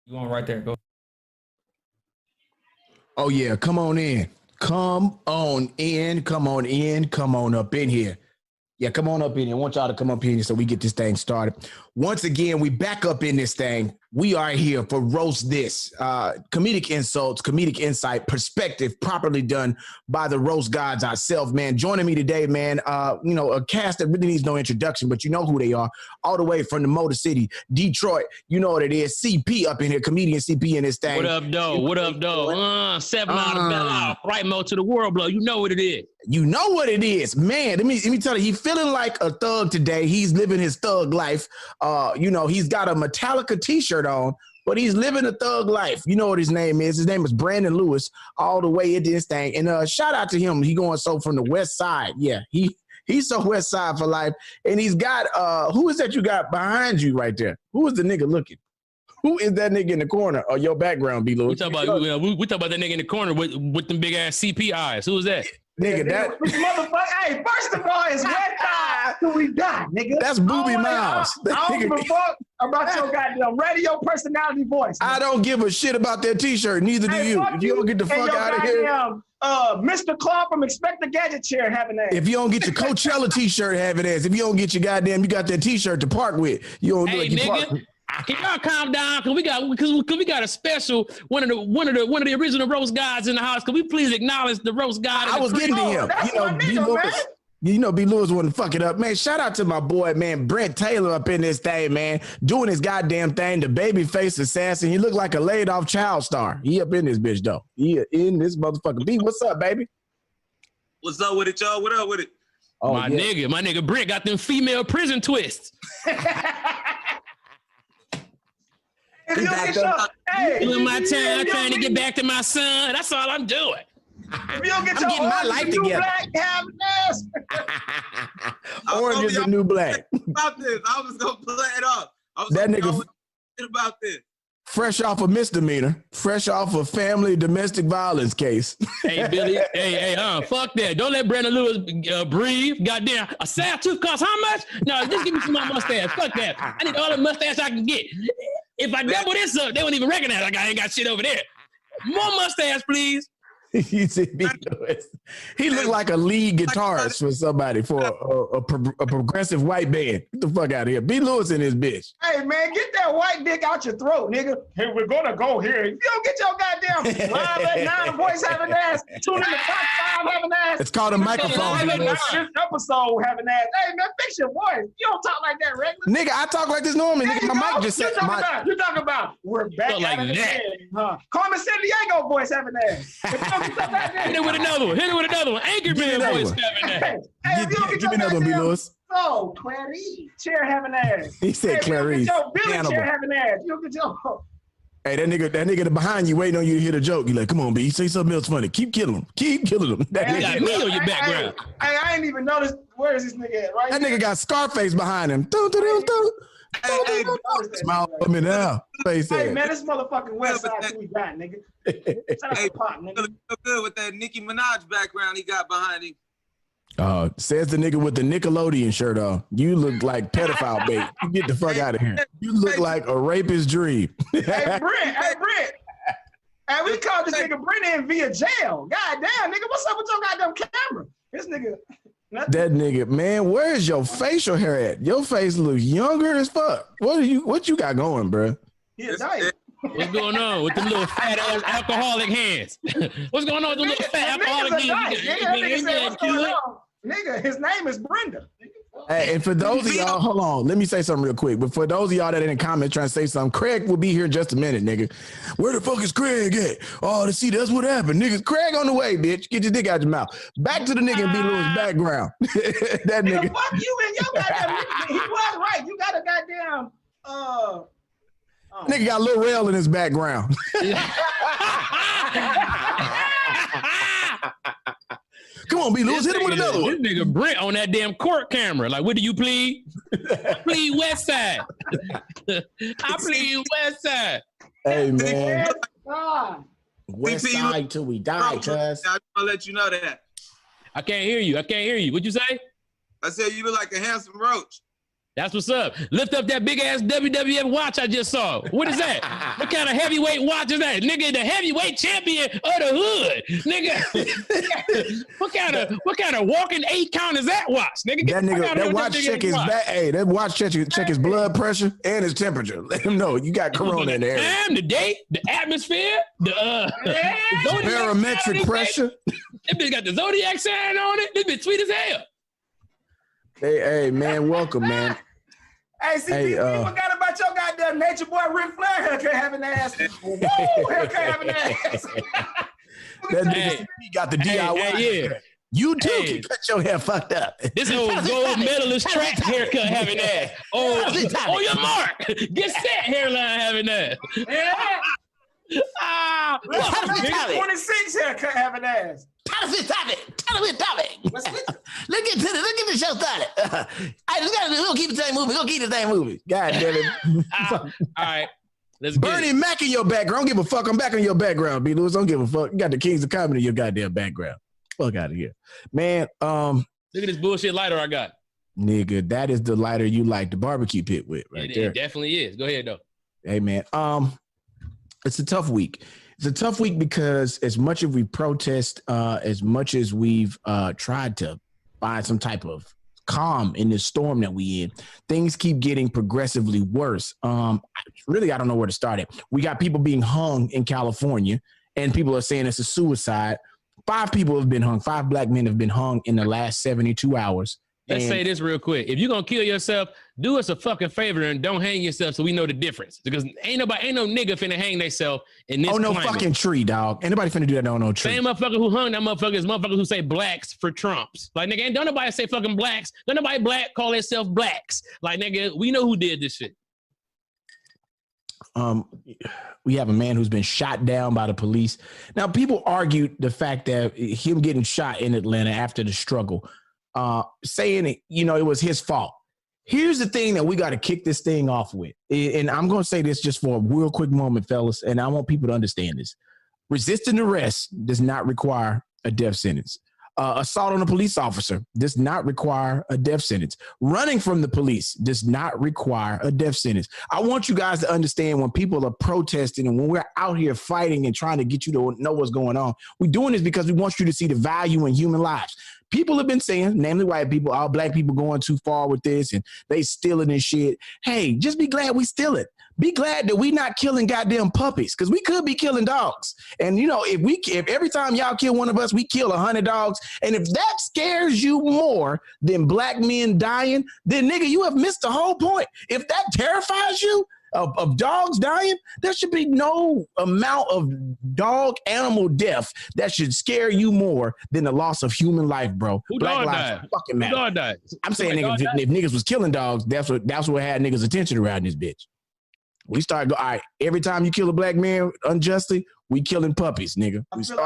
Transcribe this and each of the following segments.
You going right there? Go. Oh yeah, come on in. Come on in. Come on in. Come on up in here. Yeah, come on up in here. I want y'all to come up in here so we get this thing started. Once again, we back up in this thing. We are here for Roast This. Comedic insults, comedic insight, perspective properly done by the roast gods ourselves, man. Joining me today, man, a cast that really needs no introduction, but you know who they are. All the way from the Motor City, Detroit. You know what it is. CP up in here, comedian CP in this thing. What up, though? What up, though? 7 out of Bell Out, right mo to the world, blow. You know what it is. You know what it is, man. Let me tell you, he's feeling like a thug today. He's living his thug life. He's got a Metallica t-shirt on, but he's living a thug life. You know what his name is. His name is Brandon Lewis, all the way into this thing. And shout out to him. He going so from the West Side. Yeah, he's so West Side for life. And he's got, who is that you got behind you right there? Who is the nigga looking? Who is that nigga in the corner or your background, B. Lewis? We talk about that nigga in the corner with them big ass CP eyes. Who is that? Nigga, that motherfucker. Hey, first of all, it's West Side till we die, nigga. That's Booby Miles. I don't give a fuck about your goddamn radio personality voice. Man. I don't give a shit about that t-shirt. Neither do you. If you don't get the fuck out of here. Mr. Claw from Expect the Gadget chair having ass. If you don't get your Coachella t-shirt having ass. If you don't get your you got that t-shirt to park with. You don't do it. Nigga. Can y'all calm down? Cause we got a special one of the original roast gods in the house. Can we please acknowledge the roast god? I was getting to him. B. Lewis wouldn't fuck it up, man. Shout out to my boy, man, Brent Taylor up in this thing, man, doing his goddamn thing. The babyface assassin. He looked like a laid off child star. He up in this bitch though. He in this motherfucker. B, what's up, baby? What's up with it, y'all? What up with it? Oh, my nigga Brent got them female prison twists. Doing my time trying to get back to my son. That's all I'm doing. If you don't get getting my life together. Black, have ass. Orange is the new black. About this, I was gonna play it off. That nigga about this. Fresh off a misdemeanor, fresh off a family domestic violence case. Hey, Billy, fuck that. Don't let Brandon Lewis breathe. Goddamn, a sad tooth costs how much? No, just give me some more mustache. Fuck that. I need all the mustache I can get. If I double this up, they won't even recognize like I ain't got shit over there. More mustache, please. He looked like a lead guitarist for somebody, for a progressive white band. Get the fuck out of here. B. Lewis in his bitch. Hey, man, get that white dick out your throat, nigga. Hey, we're going to go here. If you don't get your goddamn live at 9 voice having ass, tune in the top 5 having ass. It's called a microphone. This episode having ass. Hey, man, fix your voice. You don't talk like that regular. Nigga, I talk like this normally. Nigga, my mic just said. You're talking about we're back like having that. Ass. Carmen San Diego voice having ass. Hit it with another one. Anchorman voice having ass. Hey, give me another one, B. Lewis. Oh, Clarice, chair having ass. He said Clarice. Your Billy chair having ass. You don't get your. Hey, that nigga behind you waiting on you to hear the joke. You like, come on, B, say something else funny. Keep killing him. Keep killing him. That nigga got me on your background. Hey, I ain't even noticed. Where is this nigga at? Right. That nigga got Scarface behind him. Smile for me now. Hey, man, this motherfucking West Side we got, nigga. Hey, nigga. Look good with that Nicki Minaj background he got behind him. Says the nigga with the Nickelodeon shirt on. You look like pedophile bait. You get the fuck out of here. You look like a rapist's dream. Hey, Brent. Hey, we called this nigga Brent in via jail. God damn, nigga, what's up with your goddamn camera? This nigga. That nigga, man, where's your facial hair at? Your face looks younger as fuck. What you got going, bro? He's dying. What's going on with them little fat ass alcoholic hands? What's going on with them little fat alcoholic hands? Nigga, his name is Brenda. Hey, and for those of y'all, hold on, let me say something real quick. But for those of y'all that in the comments trying to say something, Kraig will be here in just a minute, nigga. Where the fuck is Kraig at? Oh, see, that's what happened, niggas. Kraig on the way, bitch. Get your dick out your mouth. Back to the nigga in B. Lewis' background. That nigga. Fuck you and your goddamn. He was right. You got a goddamn. Nigga got Lil Rel in his background. Come on, B. Lewis, hit him with another one. This nigga Brent on that damn court camera. Like, what do you plead? I plead West Side. I plead West Side. Hey, man. West Side till we die, cuz. I'll let you know that. I can't hear you. What'd you say? I said you look like a handsome roach. That's what's up. Lift up that big ass WWF watch I just saw. What is that? What kind of heavyweight watch is that? Nigga, the heavyweight champion of the hood. Nigga, what kind of walking 8 count is that watch? Nigga, that watch check his back. Hey, that watch check his blood pressure and his temperature. Let him know you got corona in there. Time, the date, the atmosphere, the barometric pressure. That bitch got the zodiac sign on it. This bitch sweet as hell. Hey, man, welcome, man. Hey, see, you forgot about your goddamn nature boy Ric Flair haircut having ass. Woo, haircut having ass. That nigga got the DIY. Yeah. You too can cut your hair fucked up. This old gold medalist track haircut having ass. Oh, your mark. Get set hairline having ass. Yeah. 26 haircut having ass. Stop it. Let's get the show started. We're gonna keep the same movie. God damn it. All right. Let's Bernie Mac in your background. Don't give a fuck. I'm back in your background, B. Lewis. Don't give a fuck. You got the Kings of Comedy in your goddamn background. Fuck out of here. Man, look at this bullshit lighter I got. Nigga, that is the lighter you like the barbecue pit with right there. It definitely is. Go ahead, though. Hey, man. It's a tough week. It's a tough week because as much as we protest, as much as we've tried to find some type of calm in this storm that we in, things keep getting progressively worse. Really, I don't know where to start at. We got people being hung in California, and people are saying it's a suicide. 5 people have been hung. 5 black men have been hung in the last 72 hours. Let's say this real quick. If you're going to kill yourself, do us a fucking favor and don't hang yourself so we know the difference. Because ain't no nigga finna hang themselves in this climate. Fucking tree, dog. Anybody finna do that on no tree. Same motherfucker who hung that motherfucker is motherfuckers who say blacks for Trumps. Like, nigga, don't nobody say fucking blacks. Don't nobody black call themselves blacks. Like, nigga, we know who did this shit. We have a man who's been shot down by the police. Now, people argue the fact that him getting shot in Atlanta after the struggle, saying it was his fault. Here's the thing that we got to kick this thing off with. And I'm going to say this just for a real quick moment, fellas, and I want people to understand this. Resisting arrest does not require a death sentence. Assault on a police officer does not require a death sentence. Running from the police does not require a death sentence. I want you guys to understand when people are protesting and when we're out here fighting and trying to get you to know what's going on, we're doing this because we want you to see the value in human lives. People have been saying, namely white people, all black people going too far with this and they stealing this shit. Hey, just be glad we steal it. Be glad that we not killing goddamn puppies because we could be killing dogs. And, if every time y'all kill one of us, we kill 100 dogs. And if that scares you more than black men dying, then, nigga, you have missed the whole point. If that terrifies you of dogs dying, there should be no amount of dog animal death that should scare you more than the loss of human life, bro. Who Black dog lives died? fucking matter. Who dog died? I'm saying, nigga, if niggas was killing dogs, that's what had niggas' attention around this bitch. We start all right. Every time you kill a black man unjustly, we killing puppies, nigga. I feel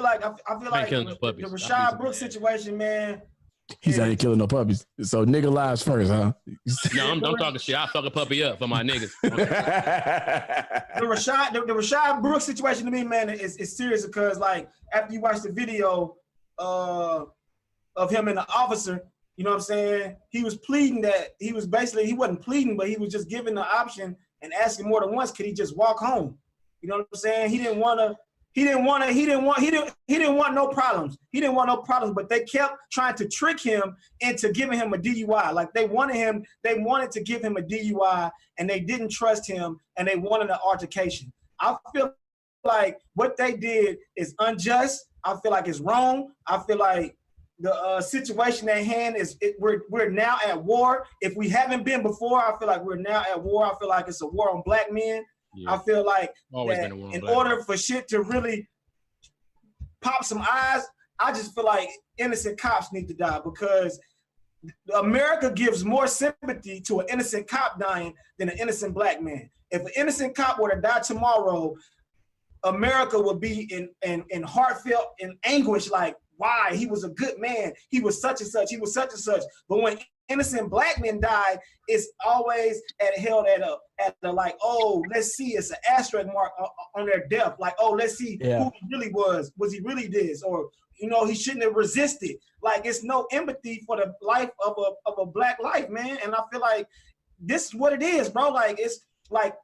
like the Rashad Brooks situation, man. He's out here killing no puppies. So nigga lives first, huh? No, I'm talking shit. I'll fuck a puppy up for my niggas. the Rashad Brooks situation to me, man, is serious because like after you watch the video of him and the officer, you know what I'm saying? He was pleading that he wasn't pleading, but he was just given the option and asking more than once, could he just walk home? You know what I'm saying? He didn't want no problems. He didn't want no problems, but they kept trying to trick him into giving him a DUI. Like they wanted to give him a DUI and they didn't trust him and they wanted an altercation. I feel like what they did is unjust. I feel like it's wrong. I feel like the situation at hand we're now at war. If we haven't been before, I feel like we're now at war. I feel like it's a war on black men. Yeah. I feel like that in order for shit to really pop some eyes, I just feel like innocent cops need to die because America gives more sympathy to an innocent cop dying than an innocent black man. If an innocent cop were to die tomorrow, America would be in heartfelt in anguish, like, why? He was a good man. He was such and such. He was such and such. But when innocent black men die, it's always held at a like, oh, let's see, it's an asterisk mark on their death. Like, oh, let's see who he really was. Was he really this? Or you know, he shouldn't have resisted. Like, it's no empathy for the life of a black life, man. And I feel like this is what it is, bro. Like, it's like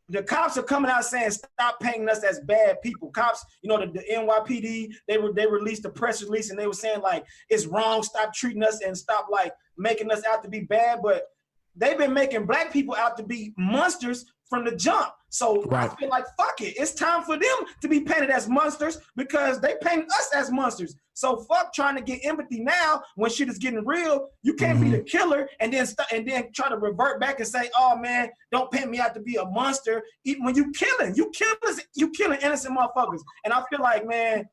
the cops are coming out saying, stop painting us as bad people. Cops, you know, the NYPD, they released a press release and they were saying, like, it's wrong, stop treating us and stop, like, making us out to be bad. But they've been making black people out to be monsters from the jump. So I feel like, fuck it. It's time for them to be painted as monsters because they paint us as monsters. So fuck trying to get empathy now when shit is getting real. You can't be the killer and then try to revert back and say, oh man, don't paint me out to be a monster. Even when you killing innocent motherfuckers. And I feel like, man,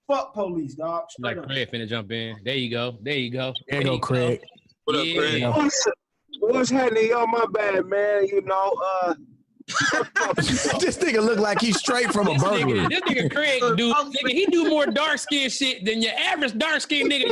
fuck police, dog. Like Kraig finna jump in. There you go. There you go. There you go, Kraig. What up, Kraig? What's happening, y'all? My bad, man. You know, This nigga look like he's straight from a burglary. This nigga Kraig he do more dark skin shit than your average dark skin nigga.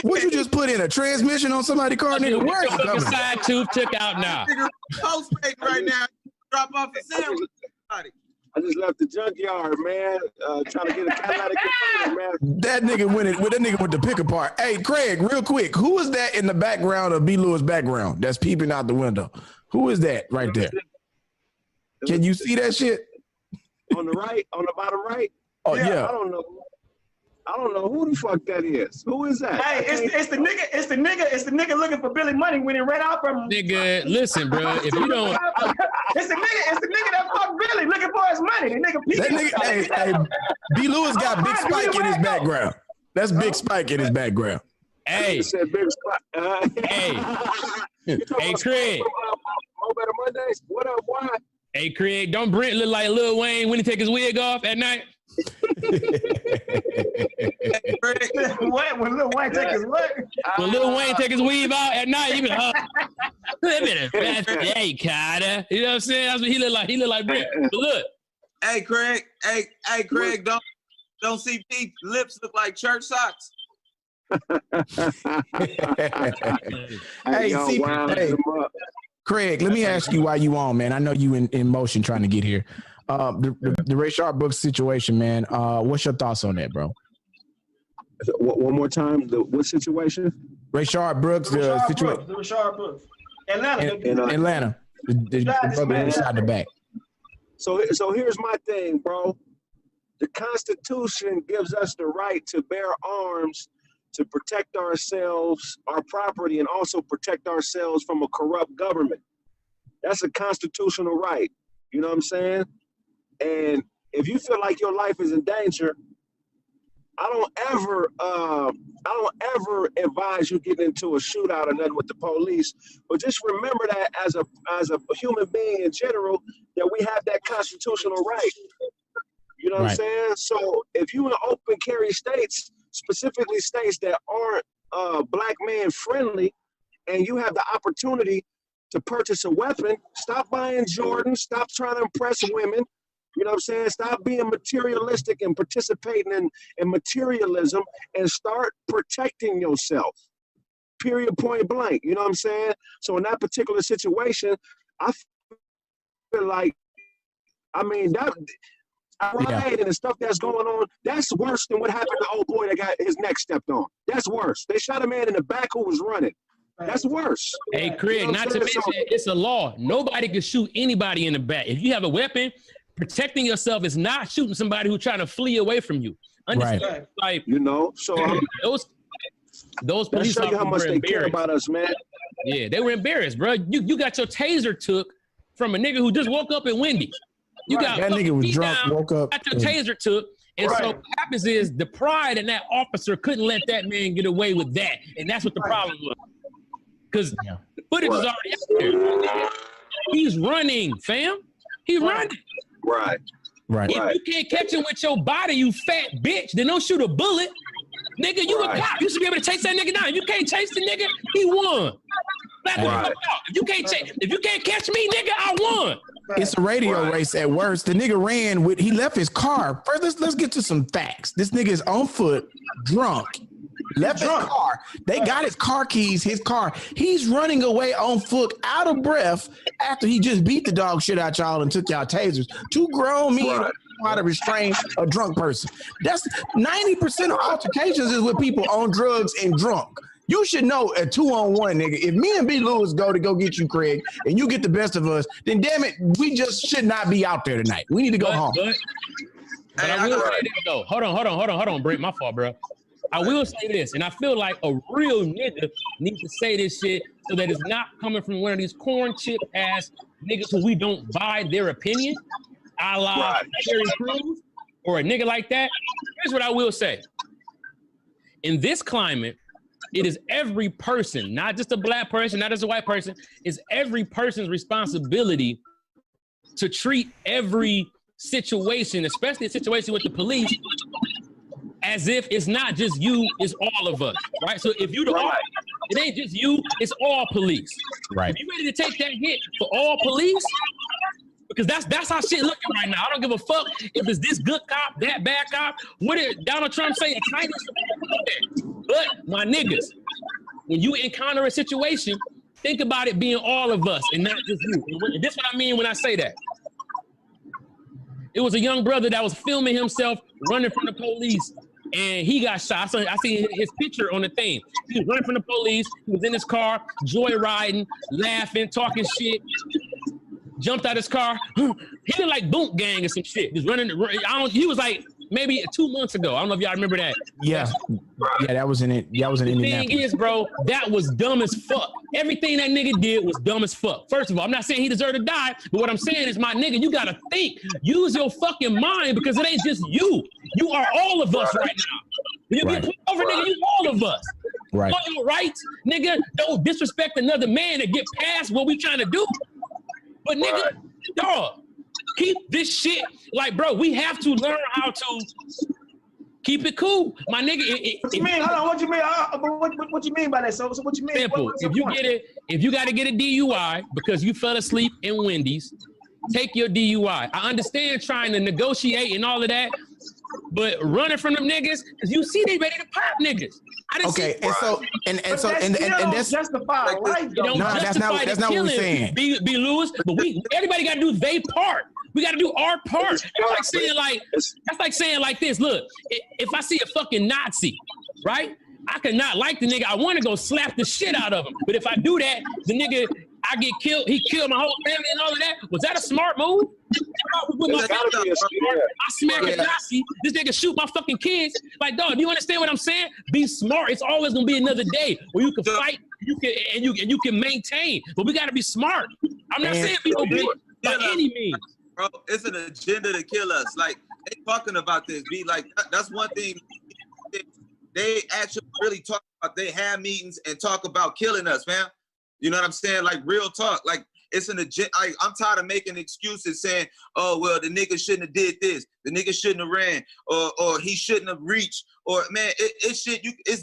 What you just put in a transmission on somebody's car, nigga? Where you coming? Side tooth took out now. Nigga, post-fake right now. Drop off a sandwich. I just left the junkyard, man. Trying to get a catalytic converter, man. That nigga went to pick apart. Hey, Kraig, real quick, who is that in the background of B. Lewis' background that's peeping out the window? Who is that right there? Can you see that shit? On the right, on the bottom right? Oh yeah. I don't know who the fuck that is. Who is that? Hey, it's the nigga looking for Billy Money when he ran out from him. Nigga, listen, bro. If you don't, it's the nigga that fucked Billy looking for his money. The nigga, hey, B. Lewis got Big Spike in his background. That's Big Spike in his background. Hey, hey, Kraig. Better Mondays. What up, boy? Hey, Kraig, don't Brent look like Lil Wayne when he take his wig off at night? What? When Lil Wayne take his what? When Lil Wayne take his weave out at night, you be like, hey, Carter. You know what I'm saying? That's what he look like. He look like Brent. But look. Hey, Kraig. Hey, Kraig, don't see Pete's lips look like church socks. Hey, Kraig, let me ask you why you on, man. I know you in motion trying to get here. The Rayshard Brooks situation, man. What's your thoughts on that, bro? One more time. What situation? Rayshard Brooks, the situation. The Rayshard Brooks. Atlanta. Atlanta. The brother shot in the back. So here's my thing, bro. The Constitution gives us the right to bear arms to protect ourselves, our property, and also protect ourselves from a corrupt government. That's a constitutional right. You know what I'm saying? And if you feel like your life is in danger, I don't ever advise you getting into a shootout or nothing with the police. But just remember that as a human being in general, that we have that constitutional right. You know what I'm saying? So if you in open carry states, specifically states that aren't black man friendly, and you have the opportunity to purchase a weapon, stop buying Jordan, stop trying to impress women. You know what I'm saying? Stop being materialistic and participating in materialism and start protecting yourself. Period, point blank. You know what I'm saying? So in that particular situation, I feel like, and the stuff that's going on, that's worse than what happened to the old boy that got his neck stepped on. That's worse. They shot a man in the back who was running. That's worse. Hey, Kraig, you know not to mention, it's a law. Nobody can shoot anybody in the back. If you have a weapon, protecting yourself is not shooting somebody who's trying to flee away from you. Understand? Like, you know, so those police officers how much they care about us, man. Yeah, they were embarrassed, bro. You got your taser took from a nigga who just woke up in Wendy's. You got that nigga was drunk, woke up. Got your taser took. And so what happens is the pride in that officer couldn't let that man get away with that. And that's what the problem was. Because the footage is already out there. He's running, fam. He's running. Right. If you can't catch him with your body, you fat bitch, then don't shoot a bullet. Nigga, you a cop. You should be able to chase that nigga down. If you can't chase the nigga, he won. If you can't catch me, nigga, I won. It's a radio race at worst. The nigga ran with, he left his car. First, let's get to some facts. This nigga is on foot, drunk, left his car. They got his car keys, his car. He's running away on foot, out of breath, after he just beat the dog shit out y'all and took y'all tasers. Two grown men try to restrain a drunk person. That's 90% of altercations is with people on drugs and drunk. You should know a 2-on-1, nigga. If me and B. Lewis go get you, Kraig, and you get the best of us, then damn it, we just should not be out there tonight. We need to go home. But I will say this though. Hold on, Brent. My fault, bro. I will say this, and I feel like a real nigga needs to say this shit so that it's not coming from one of these corn chip ass niggas who we don't buy their opinion, a la Terry Crews or a nigga like that. Here's what I will say. In this climate, it is every person, not just a black person, not just a white person, it's every person's responsibility to treat every situation, especially a situation with the police, as if it's not just you, it's all of us, right? So if you it ain't just you, it's all police. Right. If you ready to take that hit for all police, because that's how shit looking right now. I don't give a fuck if it's this good cop, that bad cop. What did Donald Trump say? But my niggas, when you encounter a situation, think about it being all of us and not just you. And this is what I mean when I say that. It was a young brother that was filming himself running from the police, and he got shot. So I see his picture on the thing. He was running from the police. He was in his car, joyriding, laughing, talking shit. Jumped out his car. He looked like Boot Gang or some shit. He's running. He was like maybe 2 months ago. I don't know if y'all remember that. Yeah, that was in it. That was in Indianapolis. The thing is, bro, that was dumb as fuck. Everything that nigga did was dumb as fuck. First of all, I'm not saying he deserved to die, but what I'm saying is, my nigga, you gotta think. Use your fucking mind, because it ain't just you. You are all of us right now. When you get pulled over, nigga, you all of us. Right. On your rights, nigga, don't disrespect another man and get past what we trying to do. But nigga, dog, keep this shit, like, bro, we have to learn how to keep it cool. My nigga, what you mean? Hold on, what you mean? What you mean by that? So what you mean? Simple. If you got to get a DUI because you fell asleep in Wendy's, take your DUI. I understand trying to negotiate and all of that, but running from them niggas, because you see they ready to pop niggas. Okay, and that's justified, right? No, that's not what we're saying. Be Lewis, but everybody got to do their part. We got to do our part. That's like saying like this. Look, if I see a fucking Nazi, right? I could not like the nigga. I want to go slap the shit out of him. But if I do that, the nigga, I get killed. He killed my whole family and all of that. Was that a smart move? I smack a Nazi. This nigga shoot my fucking kids. Like, dog, do you understand what I'm saying? Be smart. It's always gonna be another day where you can fight, you can maintain. But we gotta be smart. I'm not saying be obedient by any means. Bro, it's an agenda to kill us. Like, they talking about this. Be like, that's one thing. They actually really talk about. They have meetings and talk about killing us, man. You know what I'm saying? Like, real talk. Like, it's an agenda. I'm tired of making excuses saying, oh, well, the nigga shouldn't have did this. The nigga shouldn't have ran, or he shouldn't have reached. Or, man, it's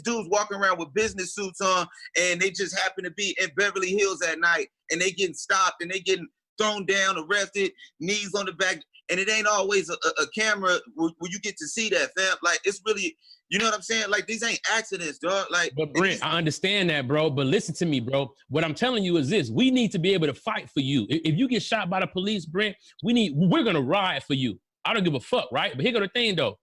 dudes walking around with business suits on, and they just happen to be in Beverly Hills at night, and they getting stopped, and they getting thrown down, arrested, knees on the back. And it ain't always a camera where you get to see that, fam. Like, it's really, you know what I'm saying? Like, these ain't accidents, dog. Like, but Brent, I understand that, bro. But listen to me, bro. What I'm telling you is this: we need to be able to fight for you. If you get shot by the police, Brent, we're gonna ride for you. I don't give a fuck, right? But here go the thing, though.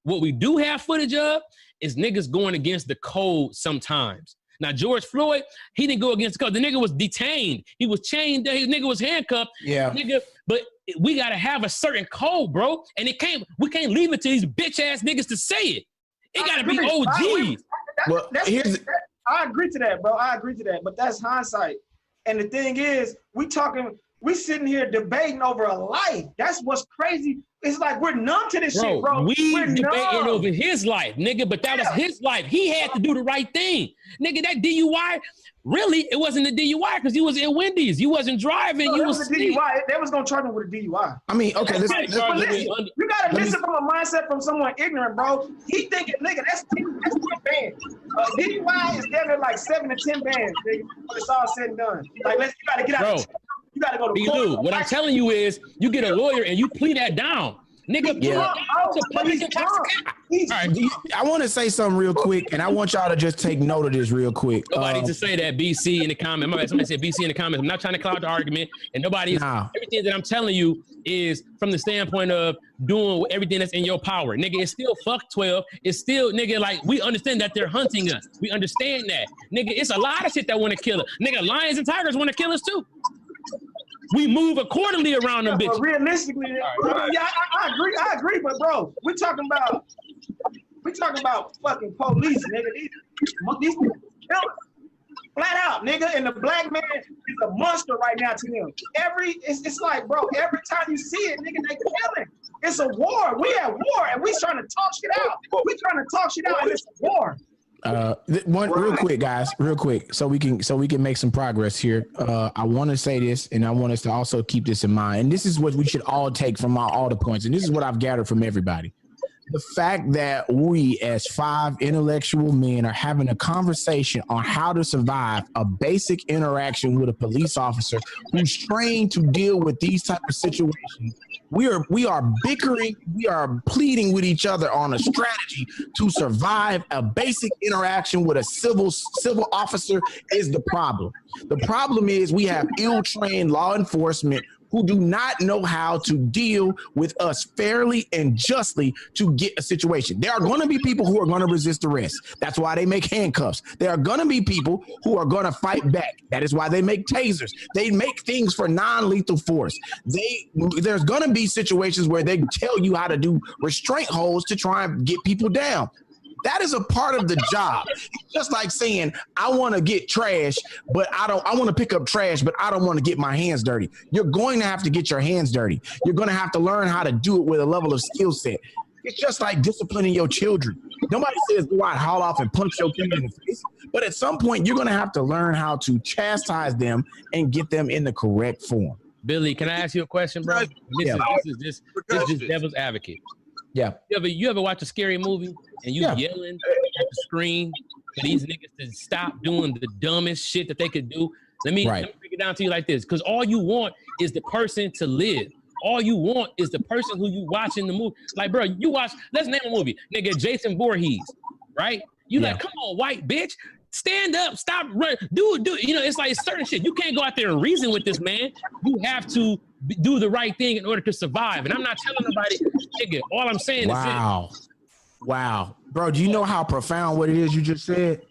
What we do have footage of is niggas going against the code sometimes. Now, George Floyd, he didn't go against the code. The nigga was detained. He was chained. The nigga was handcuffed. Yeah. Nigga, but we got to have a certain code, bro. And we can't leave it to these bitch-ass niggas to say it. It got to be OGs. I agree to that, bro. I agree to that. But that's hindsight. And the thing is, we sitting here debating over a life. That's what's crazy. It's like we're numb to this shit, bro. We're debating over his life, nigga, but that was his life. He had to do the right thing. Nigga, that DUI, really, it wasn't a DUI because he was in Wendy's. You wasn't driving. No, you was a DUI. They was going to charge him with a DUI. I mean, okay, listen, you got to listen from a mindset from someone ignorant, bro. He thinking, nigga, that's 10 bands. DUI is definitely like 7 to 10 bands, nigga, when it's all said and done. Like, you got to get out. You got to go to court. What I'm telling you is, you get a lawyer and you plead that down. Nigga, Yeah. public intoxication. All right. I want to say something real quick, and I want y'all to just take note of this real quick. Nobody to say that BC in the comment. Somebody said BC in the comments. I'm not trying to cloud the argument, and nobody is. Nah. Everything that I'm telling you is from the standpoint of doing everything that's in your power, nigga. It's still fuck 12. It's still, nigga, like we understand that they're hunting us. We understand that, nigga. It's a lot of shit that want to kill us, nigga. Lions and tigers want to kill us too. We move accordingly around them bitches. But realistically, yeah, I agree, but bro, we're talking about fucking police, nigga. These people killing. Flat out, nigga, and the black man is a monster right now to them. It's like, bro, every time you see it, nigga, they killing. It's a war. We at war, and we trying to talk shit out. We trying to talk shit out, and it's a war. One real quick, guys, real quick, so we can make some progress here. I want to say this, and I want us to also keep this in mind. And this is what we should all take from all the points. And this is what I've gathered from everybody. The fact that we, as 5 intellectual men, are having a conversation on how to survive a basic interaction with a police officer who's trained to deal with these type of situations. We are bickering, we are pleading with each other on a strategy to survive a basic interaction with a civil officer is the problem. The problem is we have ill-trained law enforcement who do not know how to deal with us fairly and justly to get a situation. There are going to be people who are going to resist arrest. That's why they make handcuffs. There are going to be people who are going to fight back. That is why they make tasers. They make things for non-lethal force. There's going to be situations where they tell you how to do restraint holds to try and get people down. That is a part of the job. It's just like saying, I want to get trash, but I want to pick up trash, but I don't want to get my hands dirty. You're going to have to get your hands dirty. You're going to have to learn how to do it with a level of skill set. It's just like disciplining your children. Nobody says go out, haul off, and punch your kid in the face. But at some point, you're going to have to learn how to chastise them and get them in the correct form. Billy, can I ask you a question, bro? This is just devil's advocate. Yeah. You ever watch a scary movie and you yelling at the screen for these niggas to stop doing the dumbest shit that they could do? Let me break it down to you like this. Because all you want is the person to live. All you want is the person who you watch in the movie. Like, bro, you watch, let's name a movie. Nigga, Jason Voorhees, right? You like, come on, white bitch. Stand up, stop, run, do. You know, it's like certain shit. You can't go out there and reason with this man. You have to do the right thing in order to survive. And I'm not telling nobody, nigga, all I'm saying is Wow. Bro, do you know how profound what it is you just said?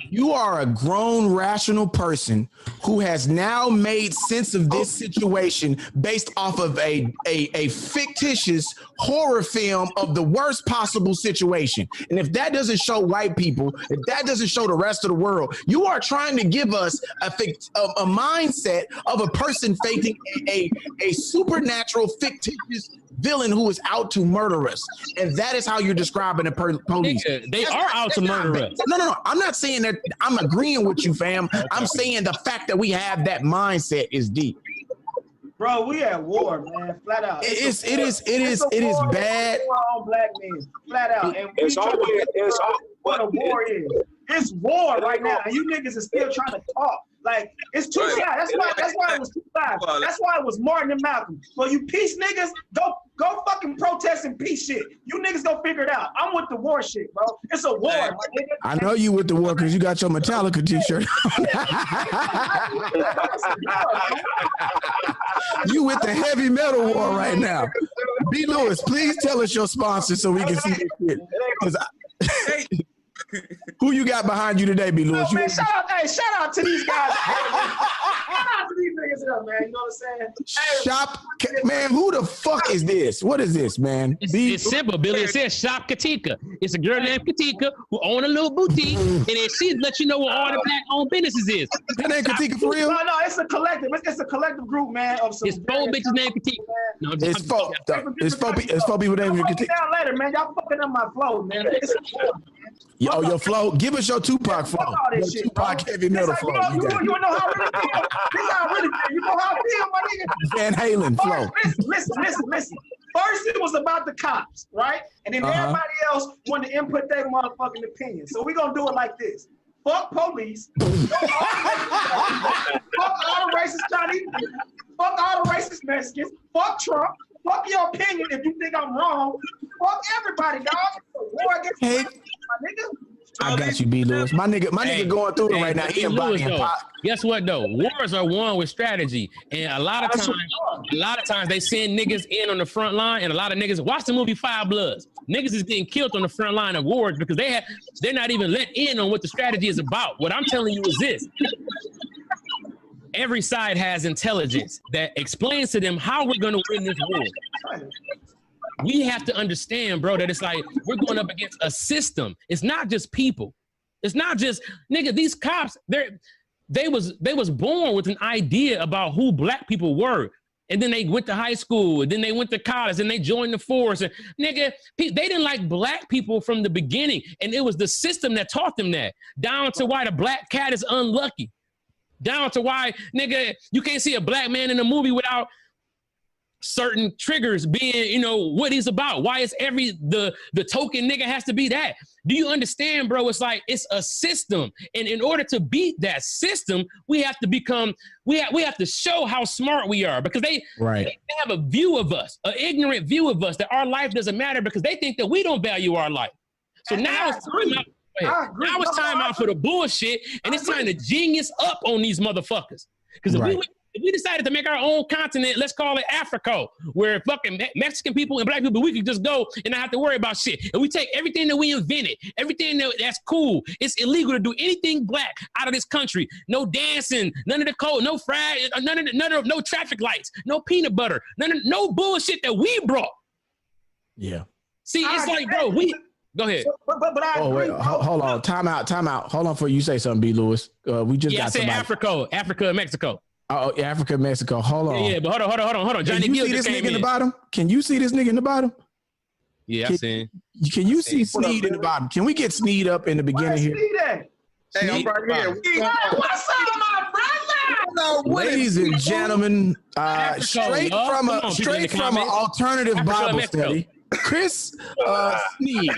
You are a grown, rational person who has now made sense of this situation based off of a fictitious horror film of the worst possible situation. And if that doesn't show white people, if that doesn't show the rest of the world, you are trying to give us a mindset of a person facing a supernatural, fictitious villain who is out to murder us. And that is how you're describing the police. They are out to murder us. No. I'm not saying that. I'm agreeing with you, fam. Okay. I'm saying the fact that we have that mindset is deep. Bro, we at war, man. Flat out. It is bad. War on black men. Flat out. And what a war is. It's war right now. And you niggas are still trying to talk. Like, it's two sides. That's why it was 2 sides. That's why it was Martin and Malcolm. So you peace niggas, go fucking protest and peace shit. You niggas go figure it out. I'm with the war shit, bro. It's a war, my nigga. I know you with the war because you got your Metallica t-shirt. You with the heavy metal war right now. B. Lewis, please tell us your sponsor so we can see this shit. Who you got behind you today, B. Lewis? Oh, man, shout out to these guys. Shout out to these niggas here, man. You know what I'm saying? Man, who the fuck is this? What is this, man? It's simple, Billy. It says Shop Katika. It's a girl named Katika who own a little boutique, and then she let you know what all the black-owned businesses is. That ain't Katika for real? No, it's a collective. It's a collective group, man. Of some it's 4 bitches named Katika. No, it's 4 people named Katika. Down later, man. Y'all fucking up my flow, man. It's a flow, man. Yo, your flow. Give us your Tupac flow. Your Tupac heavy metal flow. You know how I really feel. This is how I really feel. You know how I feel, my nigga? Van Halen flow. Listen. First, it was about the cops, right? And then everybody else wanted to input their motherfucking opinion. So we're going to do it like this. Fuck police. Fuck all the racist Chinese. Fuck all the racist Mexicans. Fuck Trump. Fuck your opinion if you think I'm wrong. Fuck everybody, dog. It's a war against Hey. my nigga. I got you, B. Lewis. My nigga going through it right now. He Lewis, embodying though, guess what though? Wars are won with strategy, and a lot of times they send niggas in on the front line, and a lot of niggas watch the movie Five Bloods. Niggas is getting killed on the front line of wars because they're not even let in on what the strategy is about. What I'm telling you is this: every side has intelligence that explains to them how we're going to win this war. We have to understand, bro, that it's like we're going up against a system. It's not just people. It's not just nigga. These cops, they was born with an idea about who black people were, and then they went to high school, and then they went to college, and they joined the force. And nigga, they didn't like black people from the beginning, and it was the system that taught them that. Down to why the black cat is unlucky. Down to why, nigga, you can't see a black man in a movie without certain triggers being, what he's about. Why is the token nigga has to be that? Do you understand, bro? It's like, it's a system. And in order to beat that system, we have to show how smart we are, because they have a view of us, an ignorant view of us, that our life doesn't matter because they think that we don't value our life. So now it's time out. Now it's time out for the bullshit, and it's time to genius up on these motherfuckers. Because if we decided to make our own continent, let's call it Africa, where fucking Mexican people and black people, we could just go and not have to worry about shit. And we take everything that we invented, everything that's cool. It's illegal to do anything black out of this country. No dancing, none of the code, no fried, no traffic lights, no peanut butter, no bullshit that we brought. Yeah. See, it's like, bro, go ahead. But I agree. Wait, hold on. Time out. Hold on before you say something, B. Lewis. We just got somebody. Africa and Mexico. Oh, Africa, Mexico. Hold on. Yeah, but hold on. Johnny Can you Gill see just this came nigga in the bottom? Can you see this nigga in the bottom? Yeah, I seen. Can you see Sneed in the bottom? Can we get Sneed up in the beginning here? Hey, I'm right here. What's up, my brother? Ladies and gentlemen, straight from an alternative Bible Mexico. study, Chris Sneed.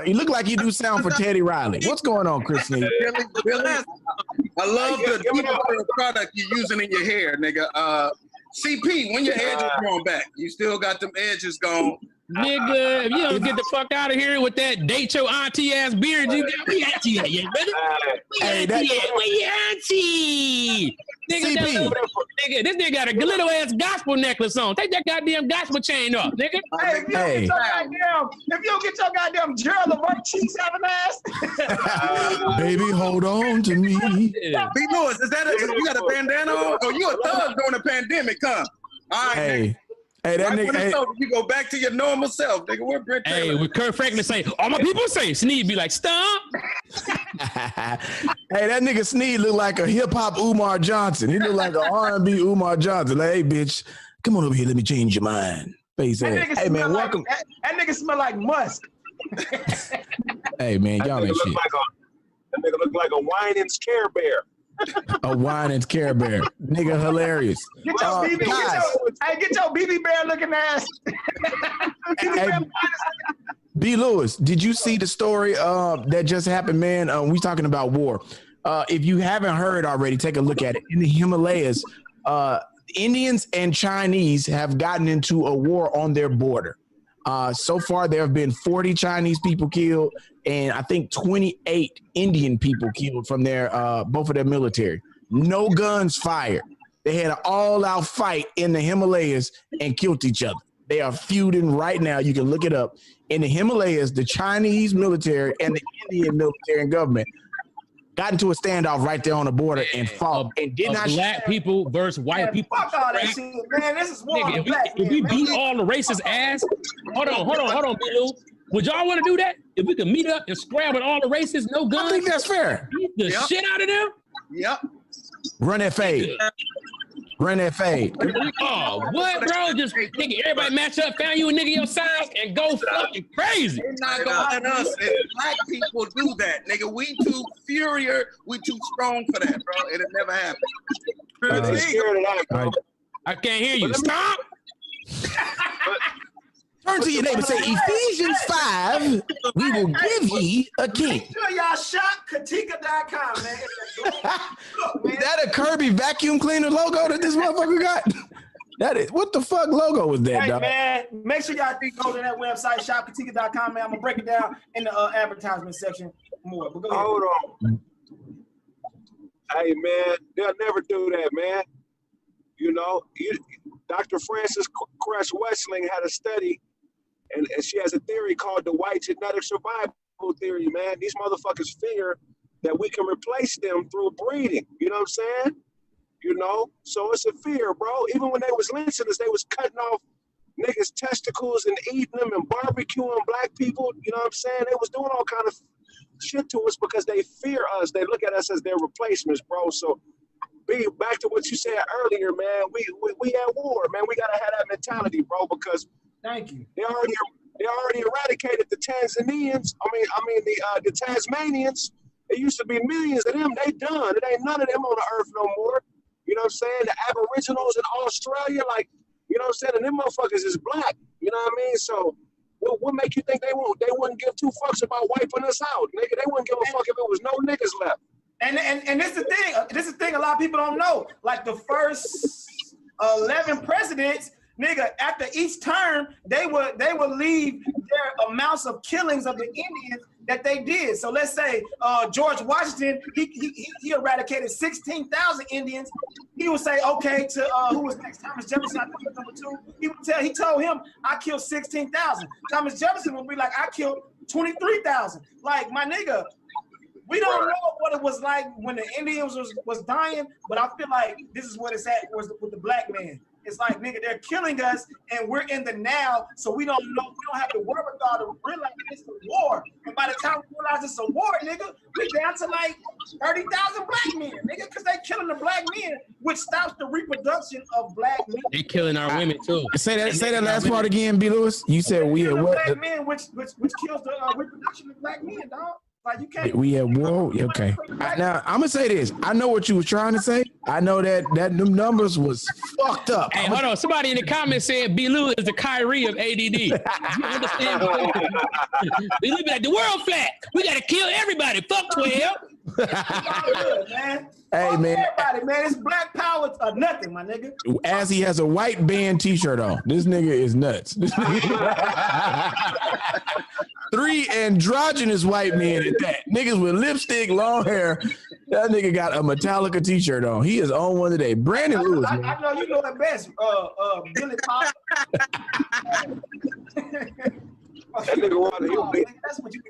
You look like you do sound for Teddy Riley. What's going on, Chris Sneed? Billy, I love the deep product you're using in your hair, nigga. CP, when your edges growing back, you still got them edges gone. Nigga, if you don't get the fuck out of here with that date your auntie ass beard, you got me auntie at you, brother. Where your auntie? Nigga, this nigga got a little ass gospel necklace on. Take that goddamn gospel chain off, nigga. Hey, if you don't get your goddamn Gerald Levert cheeks having ass. Baby, hold on to me. B. Lewis, you got a bandana on? Oh, you a thug during the pandemic, huh? All right, Hey, that right nigga. You go back to your normal self, nigga. We're Brit Taylor. Hey, with Kurt Franklin say, all my people say, Sneed be like, stop. Hey, that nigga Sneed look like a hip hop Umar Johnson. He look like an R&B Umar Johnson. Like, hey, bitch, come on over here. Let me change your mind. Face ass. Hey, man, welcome. That nigga smell like musk. Hey, man, y'all ain't shit. That nigga look like a whining Care Bear. A whining Care Bear. Nigga hilarious. Get your BB Bear looking ass. B. Lewis, did you see the story that just happened, man? We talking about war. If you haven't heard already, take a look at it. In the Himalayas, Indians and Chinese have gotten into a war on their border. So far, there have been 40 Chinese people killed and I think 28 Indian people killed from their both of their military. No guns fired. They had an all-out fight in the Himalayas and killed each other. They are feuding right now. You can look it up. In the Himalayas, the Chinese military and the Indian military and government got into a standoff right there on the border and fought and did not. Black people versus white people. Fuck all that shit, man. This is war. If we beat all the racist ass, hold on, B-Lou. Would y'all want to do that? If we could meet up and scrap with all the racists, no guns? I think that's fair. Beat the shit out of them? Yep. Run that fade. Run that fade. Oh, what, bro? Just nigga, everybody match up, found you a nigga your size, and go fucking crazy. They're not gonna let us and black people do that, nigga. We too furious, we too strong for that, bro. It'll never happen. I can't hear you. Stop. Turn to your neighbor and say, Ephesians 5, we will give ye a king. Make sure y'all shop Katika.com, man. Look, man. Is that a Kirby vacuum cleaner logo that this motherfucker got? That is what the fuck logo was that, Hey dog? man, make sure y'all go to that website, shopkatika.com, man. I'm gonna break it down in the advertisement section more. But go ahead. Hold on. Hey man, they'll never do that, man. You know, Dr. Frances Cress Wessling had a study, and she has a theory called the white genetic survival theory, man. These motherfuckers fear that we can replace them through breeding. You know what I'm saying? You know, so it's a fear, bro. Even when they was lynching us, they was cutting off niggas' testicles and eating them and barbecuing black people. You know what I'm saying? They was doing all kind of shit to us because they fear us. They look at us as their replacements, bro. So, back to what you said earlier, man. We at war, man. We gotta have that mentality, bro, because Thank you. they already eradicated the Tanzanians. I mean the Tasmanians. It used to be millions of them. They done. It ain't none of them on the earth no more. You know what I'm saying? The Aboriginals in Australia, like, you know what I'm saying? And them motherfuckers is black. You know what I mean? So what make you think they wouldn't give two fucks about wiping us out, nigga? They wouldn't give a fuck if it was no niggas left. And this is the thing. This is the thing a lot of people don't know. Like the first 11 presidents, nigga, after each term, they would leave their amounts of killings of the Indians that they did. So let's say George Washington, he eradicated 16,000 Indians. He would say, okay, to who was next? Thomas Jefferson, I think was number 2. He told him, I killed 16,000. Thomas Jefferson would be like, I killed 23,000. Like, my nigga, we don't know what it was like when the Indians was dying, but I feel like this is what it's at with the black man. It's like, nigga, they're killing us, and we're in the now, so we don't know. We don't have to worry about to realize it's a war. And by the time we realize it's a war, nigga, we down to like 30,000 black men, nigga, because they killing the black men, which stops the reproduction of black men. They killing our women too. Say that last part again, B. Lewis. You said we at what? Black men, which kills the reproduction of black men, dog. Like you can't. We at war. Okay. Now I'm gonna say this. I know what you was trying to say. I know that them numbers was fucked up. Hey, hold on. Somebody in the comments said B. Lou is the Kyrie of ADD. You understand? We live like the world flat. We gotta kill everybody. Fuck 12. Man. Hey, man. Everybody, man. It's black power or nothing, my nigga. As he has a white band T-shirt on. This nigga is nuts. 3 androgynous white men at that. Niggas with lipstick, long hair. That nigga got a Metallica T-shirt on. He is on one today. Brandon Lewis. I know you know the best. Billy Pop. That nigga wanted That's what you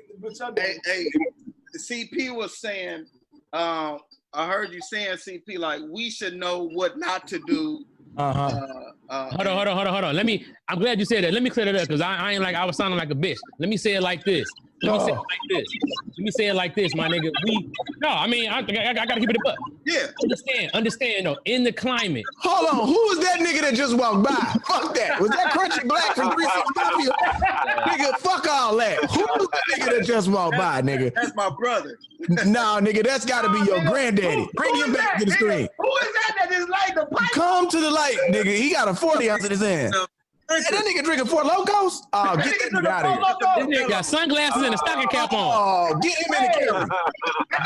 Hey, CP was saying, I heard you saying, CP, like, we should know what not to do. Hold on. I'm glad you said that. Let me clear that up because I ain't like I was sounding like a bitch. Let me say it like this. Let me say it like this, my nigga. I gotta keep it a buck. Yeah. Understand though, in the climate. Hold on. Who was that nigga that just walked by? Fuck that. Was that Crunchy Black from 365? Nigga, fuck all that. Who was the nigga that just walked by, nigga? That's my brother. Nah, nigga, that's gotta be your granddaddy. Bring him back to the screen. Who is that just light the pipe? Come to the light, nigga. He got a 40 ounce in his hand. Hey, that nigga drinking 4 Locos? Oh, get that nigga out of here. This nigga got sunglasses and a stocking cap on. Oh, get him in the camera.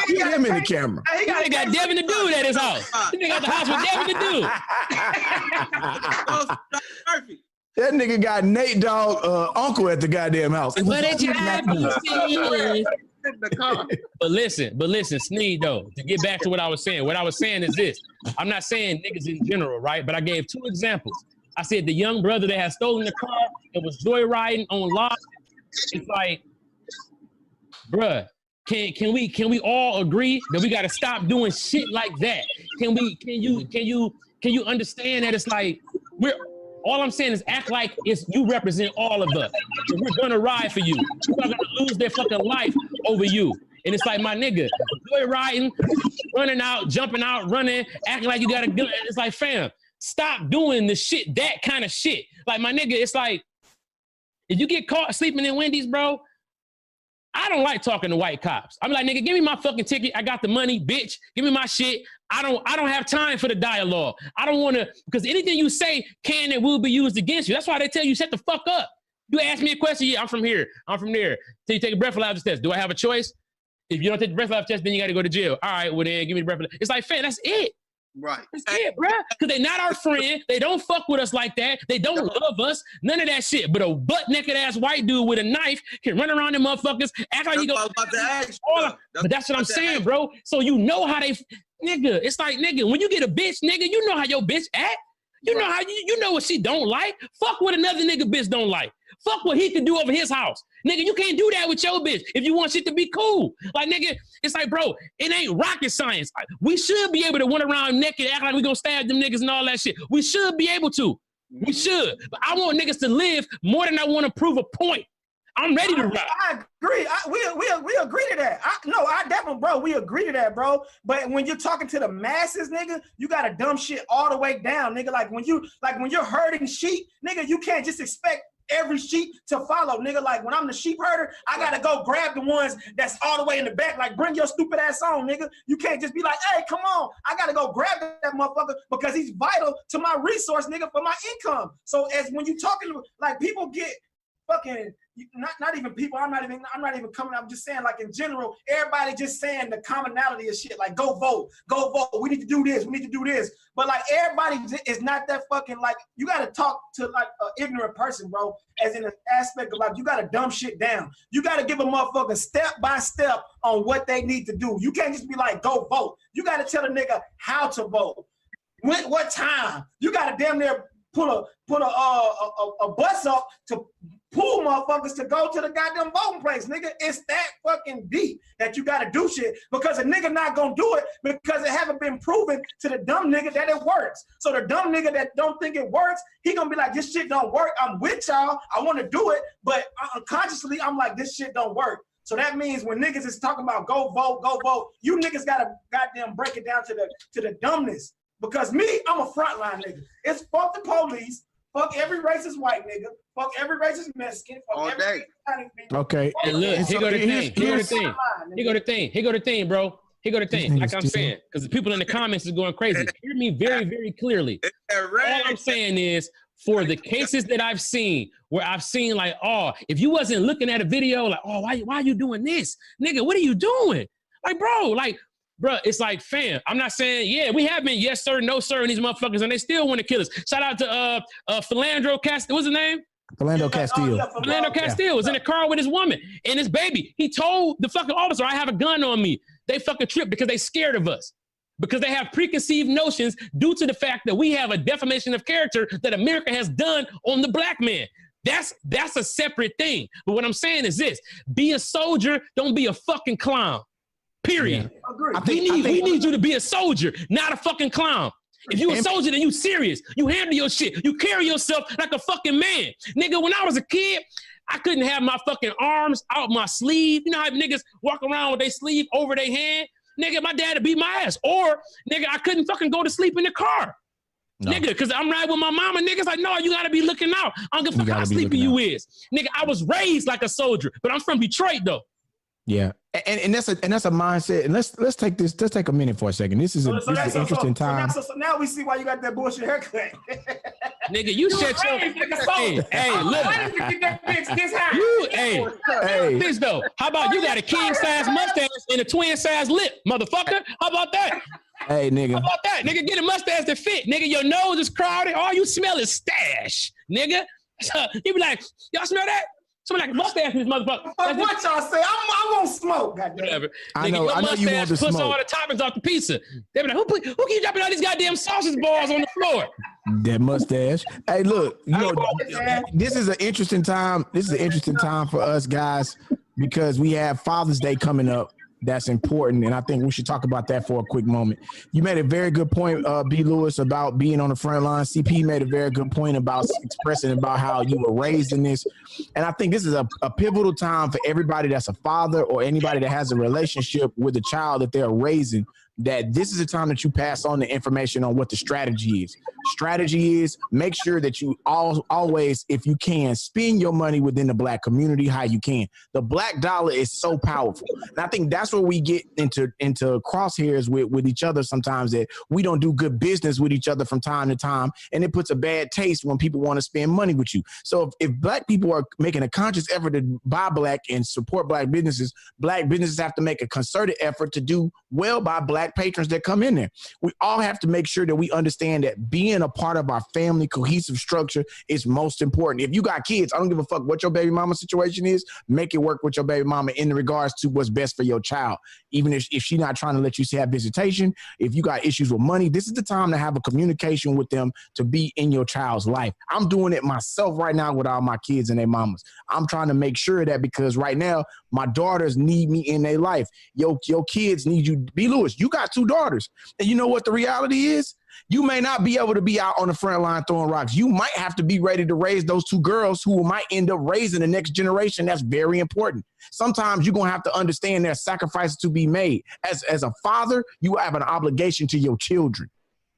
Get him in the camera. This nigga got Devin the Dude at his house. This nigga got the house with Devin the Dude. That nigga got Nate Dogg uncle at the goddamn house. What did you have me say? But listen, Sneed though, to get back to what I was saying. What I was saying is this. I'm not saying niggas in general, right? But I gave 2 examples. I said the young brother that had stolen the car and was joyriding on lock. It's like, bruh, can we all agree that we gotta stop doing shit like that? Can you understand that it's like all I'm saying is act like you represent all of us. And we're gonna ride for you. We're not gonna lose their fucking life over you. And it's like, my nigga, joyriding, running out, jumping out, running, acting like you got a gun. It's like, fam, stop doing the shit, that kind of shit. Like, my nigga, it's like, if you get caught sleeping in Wendy's, bro, I don't like talking to white cops. I'm like, nigga, give me my fucking ticket. I got the money, bitch. Give me my shit. I don't have time for the dialogue. I don't want to, because anything you say can and will be used against you. That's why they tell you, shut the fuck up. You ask me a question, yeah, I'm from here. I'm from there. Till you take a breathalyzer test. Do I have a choice? If you don't take the breathalyzer test, then you got to go to jail. All right, well then, give me the breathalyzer. It's like, fam, that's it. Right. That's it, bruh. Because they not our friend. They don't fuck with us like that. They don't love us. None of that shit. But a butt-naked ass white dude with a knife can run around them motherfuckers, act like That's you go. what I was about to ask you. But that's what I'm saying, bro. So you know how they, nigga. It's like, nigga, when you get a bitch, nigga, you know how your bitch act. You know how you know what she don't like. Fuck what another nigga bitch don't like. Fuck what he can do over his house. Nigga, you can't do that with your bitch if you want shit to be cool. Like, nigga, it's like, bro, it ain't rocket science. We should be able to run around naked, act like we gonna stab them niggas and all that shit. We should be able to. We should. But I want niggas to live more than I want to prove a point. I'm ready to rock. I agree. We agree to that. I definitely, bro, we agree to that, bro. But when you're talking to the masses, nigga, you gotta dumb shit all the way down, nigga. Like when you're herding sheep, nigga, you can't just expect every sheep to follow, nigga. Like when I'm the sheep herder, I gotta go grab the ones that's all the way in the back. Like bring your stupid ass on, nigga. You can't just be like, hey, come on. I gotta go grab that motherfucker because he's vital to my resource, nigga, for my income. So as when you talking, like people get fucking. Not even people. I'm not even coming. I'm just saying, like in general, everybody just saying the commonality of shit. Like go vote. We need to do this. We need to do this. But like everybody is not that fucking like. You got to talk to like an ignorant person, bro. As in an aspect of like you got to dumb shit down. You got to give a motherfucker step by step on what they need to do. You can't just be like go vote. You got to tell a nigga how to vote. What time? You got to damn near put a bus up to pull motherfuckers to go to the goddamn voting place, nigga. It's that fucking deep that you gotta do shit because a nigga not gonna do it because it haven't been proven to the dumb nigga that it works. So the dumb nigga that don't think it works, he gonna be like, this shit don't work. I'm with y'all. I wanna do it, but unconsciously, I'm like, this shit don't work. So that means when niggas is talking about go vote, you niggas gotta goddamn break it down to the dumbness. Because me, I'm a frontline nigga. It's fuck the police, fuck every racist white nigga, fuck every racist Mexican, fuck all every day. Hispanic nigga. Okay. And look, here go the thing. Here go the thing, bro. Here go the thing. Like I'm saying, because the people in the comments is going crazy. Hear me very, very clearly. All I'm saying is, for the cases that I've seen, where I've seen like, oh, if you wasn't looking at a video, like, oh, why are you doing this? Nigga, what are you doing? Like, bro, it's like, fam, I'm not saying, yeah, we have been yes, sir, no, sir, and these motherfuckers, and they still want to kill us. Shout out to Philandro Castillo. What's his name? Philando Castillo. Philando Castillo was in a car with his woman and his baby. He told the fucking officer, I have a gun on me. They fucking tripped because they scared of us. Because they have preconceived notions due to the fact that we have a defamation of character that America has done on the black man. That's a separate thing. But what I'm saying is this: be a soldier, don't be a fucking clown. Period. Yeah. We need you to be a soldier, not a fucking clown. If you a soldier, then you serious. You handle your shit. You carry yourself like a fucking man. Nigga, when I was a kid, I couldn't have my fucking arms out my sleeve. You know how niggas walk around with their sleeve over their hand? Nigga, my dad would beat my ass. Or, nigga, I couldn't fucking go to sleep in the car. No. Nigga, because I'm riding with my mama. Niggas like, no, you got to be looking out. I don't give a fuck how sleepy you is. Nigga, I was raised like a soldier, but I'm from Detroit, though. Yeah, and that's a mindset. And let's take a minute for a second. This is an interesting time. So now we see why you got that bullshit haircut. Nigga, you shut your hey, look. This though. How about you got a king size mustache and a twin size lip, motherfucker? How about that? Hey, nigga. How about that? Nigga, get a mustache that fit. Nigga, your nose is crowded. All you smell is stash, nigga. So you be like, y'all smell that? Somebody like a mustache in this motherfucker. What y'all say? I won't smoke, goddamn. Whatever. I know you want to puts smoke. all the toppings off the pizza. They be like, who keep dropping all these goddamn sausage balls on the floor? That mustache. Hey, look, this is an interesting time. This is an interesting time for us guys because we have Father's Day coming up. That's important, and I think we should talk about that for a quick moment. You made a very good point, B. Lewis, about being on the front line. CP made a very good point about expressing about how you were raised in this, and I think this is a pivotal time for everybody that's a father or anybody that has a relationship with a child that they're raising, that this is a time that you pass on the information on what the strategy is. strategy is make sure that you always, if you can, spend your money within the Black community how you can. The Black dollar is so powerful. And I think that's where we get into crosshairs with each other sometimes, that we don't do good business with each other from time to time. And it puts a bad taste when people want to spend money with you. So if Black people are making a conscious effort to buy Black and support Black businesses have to make a concerted effort to do well by Black patrons that come in there. We all have to make sure that we understand that being a part of our family cohesive structure is most important. If you got kids, I don't give a fuck what your baby mama situation is, make it work with your baby mama in regards to what's best for your child. Even if she's not trying to let you have visitation, if you got issues with money, this is the time to have a communication with them to be in your child's life. I'm doing it myself right now with all my kids and their mamas. I'm trying to make sure that, because right now my daughters need me in their life. Your kids need you. B. Lewis, you got 2 daughters. And you know what the reality is? You may not be able to be out on the front line throwing rocks. You might have to be ready to raise those 2 girls who might end up raising the next generation. That's very important. Sometimes you're going to have to understand there's sacrifices to be made. As a father, you have an obligation to your children.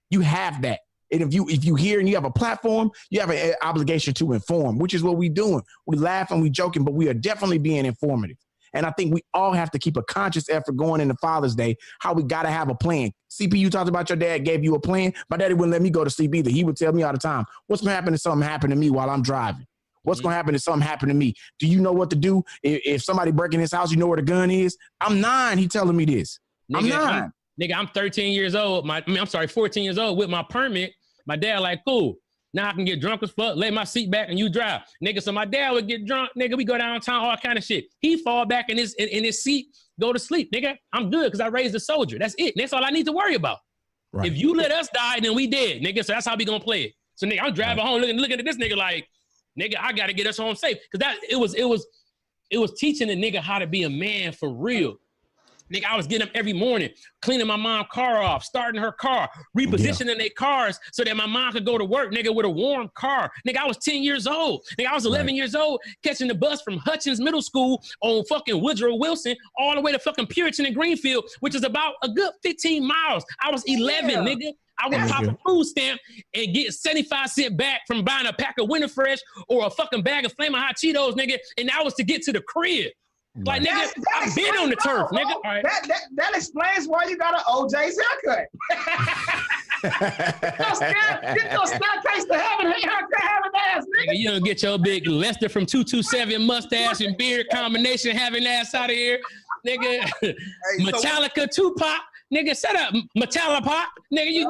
You have that. And if you hear and you have a platform, you have an obligation to inform, which is what we're doing. We laugh and we joking, but we are definitely being informative. And I think we all have to keep a conscious effort going into Father's Day, how we got to have a plan. CP, you talked about your dad gave you a plan. My daddy wouldn't let me go to sleep either. He would tell me all the time, what's going to happen if something happened to me while I'm driving? What's going to happen if something happened to me? Do you know what to do? If somebody breaking his house, you know where the gun is? I'm 9. He telling me this. I'm 9. I'm 13 years old. 14 years old with my permit. My dad like, cool. Now I can get drunk as fuck, lay my seat back, and you drive. Nigga, so my dad would get drunk, nigga, we go downtown, all kind of shit. He fall back in his seat, go to sleep. Nigga, I'm good because I raised a soldier. That's it. That's all I need to worry about. Right. If you let us die, then we dead, nigga. So that's how we gonna play it. So nigga, I'm driving home looking at this nigga like, nigga, I gotta get us home safe. Cause it was teaching the nigga how to be a man for real. Nigga, I was getting up every morning, cleaning my mom's car off, starting her car, repositioning their cars so that my mom could go to work, nigga, with a warm car. Nigga, I was 10 years old. Nigga, I was 11 years old, catching the bus from Hutchins Middle School on fucking Woodrow Wilson all the way to fucking Puritan and Greenfield, which is about a good 15 miles. I was 11, nigga. I would pop a food stamp and get 75 cents back from buying a pack of Winter Fresh or a fucking bag of Flamin' Hot Cheetos, nigga, and that was to get to the crib. Like, nigga, I've been on the turf, nigga. All right. That explains why you got an OJ's haircut. Get your staircase to heaven haircut having ass, nigga. You don't get your big Lester from 227 mustache and beard combination having ass out of here, nigga. Metallica, Tupac. Nigga, set up, Metallica, nigga, you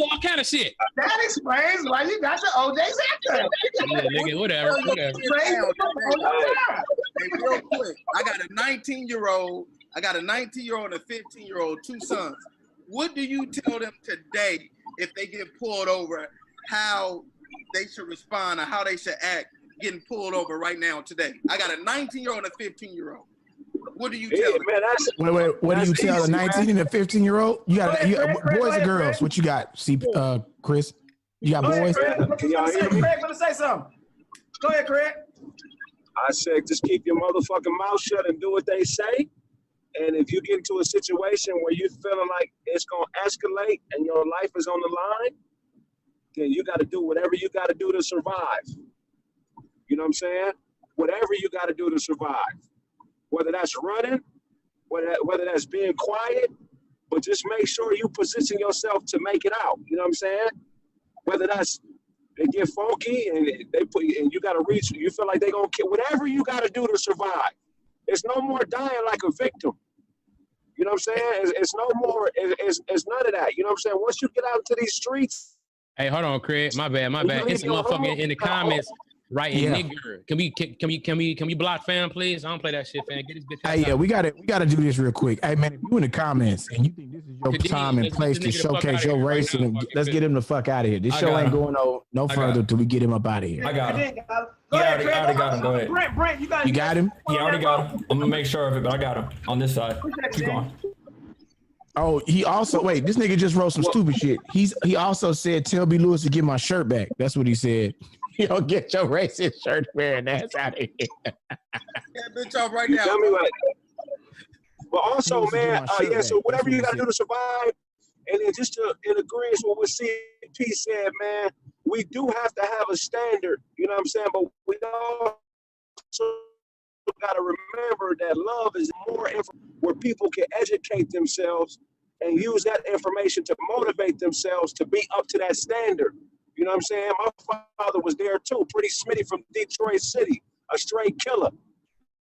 all kind of shit. That explains why you got the OJ's haircut. Yeah, nigga, whatever. Hey, real quick, I got a 19-year-old and a 15-year-old, 2 sons. What do you tell them today if they get pulled over, how they should respond or how they should act getting pulled over right now today? I got a 19-year-old and a 15-year-old. What do you tell them? Man, wait. What do you tell a 19 and a 15-year-old? You got boys or girls? What you got, Chris? You got boys? Craig, want to say something? Go ahead, Craig. I said, just keep your motherfucking mouth shut and do what they say. And if you get into a situation where you're feeling like it's going to escalate and your life is on the line, then you got to do whatever you got to do to survive. You know what I'm saying? Whatever you got to do to survive. Whether that's running, whether that's being quiet, but just make sure you position yourself to make it out. You know what I'm saying? Whether that's they get funky and they put and you got to reach. You feel like they gonna kill. Whatever you got to do to survive. It's no more dying like a victim. You know what I'm saying? It's no more. It's none of that. You know what I'm saying? Once you get out into these streets. Hey, hold on, Craig. My bad. It's a motherfucker in the comments. Right, nigger. Can we block fam, please? I don't play that shit, fam. Get this bitch. Hey, yeah, we gotta do this real quick. Hey man, if you in the comments and you think this is your time and place to showcase your race, let's get him the fuck out of here. This show ain't going no further till we get him up out of here. I got him. Go ahead, I already got him. Go ahead. Brent, you got him. You got him? Yeah, I already got him. I'm gonna make sure of it, but I got him on this side. Keep going. Oh, he also this nigga just wrote some stupid shit. He also said, "Tell B. Lewis to get my shirt back." That's what he said. You don't get your racist shirt wearing ass out of here. That bitch off right now. Tell me what. But also, man, so whatever you got to do to survive, And then just in agreement with what CP said, man, we do have to have a standard, you know what I'm saying? But we also got to remember that love is more where people can educate themselves and use that information to motivate themselves to be up to that standard. You know what I'm saying? My father was there too, pretty Smitty from Detroit City, a straight killer.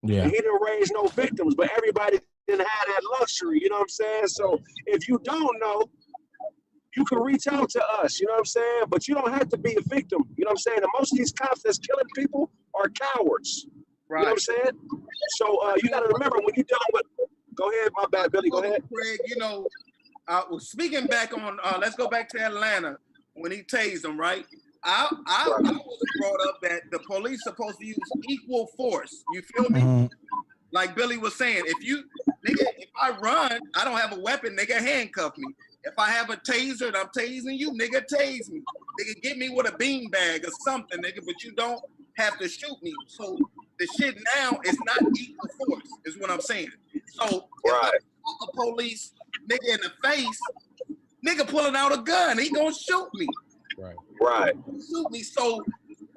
Yeah. And he didn't raise no victims, but everybody didn't have that luxury, you know what I'm saying? So if you don't know, you can reach out to us, you know what I'm saying? But you don't have to be a victim, you know what I'm saying? And most of these cops that's killing people are cowards, Right. you know what I'm saying? So you got to remember when you're dealing with, go ahead, my bad, Billy, go ahead. Kraig, you know, speaking back on, let's go back to Atlanta when he tased him, right? I was brought up that the police supposed to use equal force. You feel me? Mhm. Like Billy was saying, if I run, I don't have a weapon, nigga, handcuff me. If I have a taser and I'm tasing you, nigga, tase me. Nigga, get me with a beanbag or something, nigga, but you don't have to shoot me. So the shit now is not equal force, is what I'm saying. So if I shoot the police nigga in the face, nigga pulling out a gun, he gonna shoot me. Right. Shoot me. So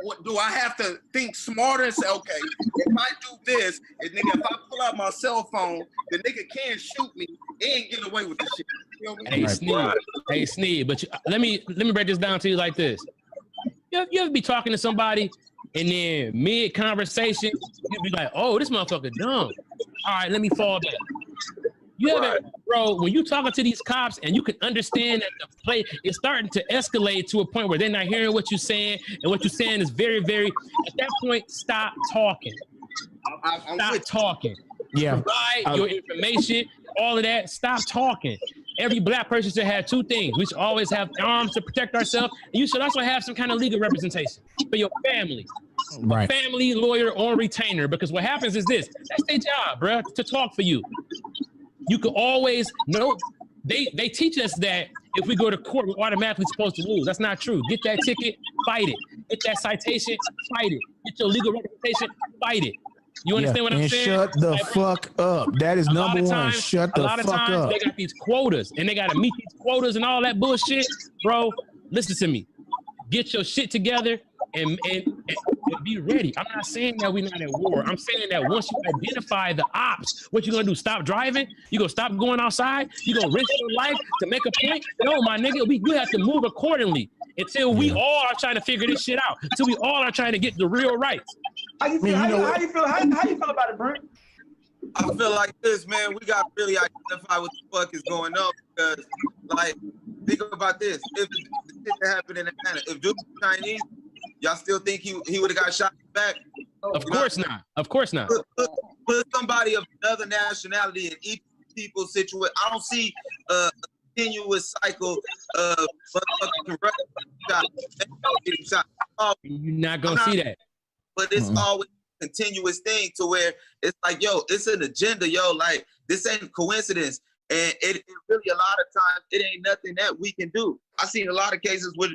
what do I have to think smarter and say, okay, if I do this, and nigga, if I pull out my cell phone, the nigga can't shoot me, he ain't getting away with the shit. You know what I mean? Hey, Sneed, but let me break this down to you like this. You ever be talking to somebody and then mid-conversation, you be like, oh, this motherfucker dumb. All right, let me fall back. You ever, bro, when you talking to these cops and you can understand that the play is starting to escalate to a point where they're not hearing what you're saying, and what you're saying is very, very, at that point, stop talking. Stop talking. Yeah. Provide your information, all of that. Stop talking. Every black person should have two things. We should always have arms to protect ourselves, and you should also have some kind of legal representation for your family. Right. Family, lawyer, or retainer, because what happens is this. That's their job, bro, to talk for you. You can always know. They teach us that if we go to court, we're automatically supposed to lose. That's not true. Get that ticket, fight it. Get that citation, fight it. Get your legal representation, fight it. You understand what I'm saying? Shut the fuck up. That is number one. Shut the fuck up. A lot of times they got these quotas and they got to meet these quotas and all that bullshit. Bro, listen to me. Get your shit together and be ready. I'm not saying that we're not at war. I'm saying that once you identify the ops, what you gonna do? Stop driving? You gonna stop going outside? You gonna risk your life to make a point? No, my nigga, we have to move accordingly until we all are trying to figure this shit out. Until we all are trying to get the real rights. How you feel? How you feel about it, Brent? I feel like this, man. We got to really identify what the fuck is going on, because, like, think about this. If the shit that happened in Atlanta, if dude was Chinese, y'all still think he would have got shot back? Of course not. Of course not. Put somebody of another nationality in each people's situation. I don't see a continuous cycle of motherfucking shot. You're not gonna see that. But it's always a continuous thing to where it's like, yo, it's an agenda, yo. Like, this ain't coincidence. And it really, a lot of times, it ain't nothing that we can do. I've seen a lot of cases where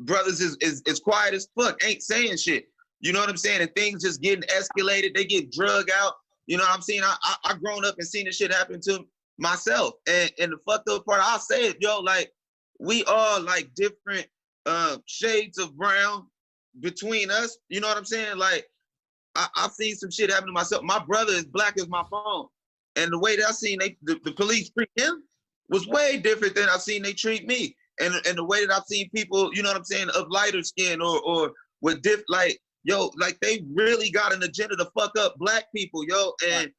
brothers is quiet as fuck, ain't saying shit. You know what I'm saying? And things just getting escalated. They get drug out. You know what I'm saying? I grown up and seen this shit happen to myself. And the fucked up part, I'll say it, yo, like, we all like different shades of brown between us. You know what I'm saying? Like, I've seen some shit happen to myself. My brother is black as my phone. And the way that I seen the police treat him was way different than I've seen they treat me. And the way that I've seen people, you know what I'm saying, of lighter skin or with like, yo, like, they really got an agenda to fuck up black people, yo. And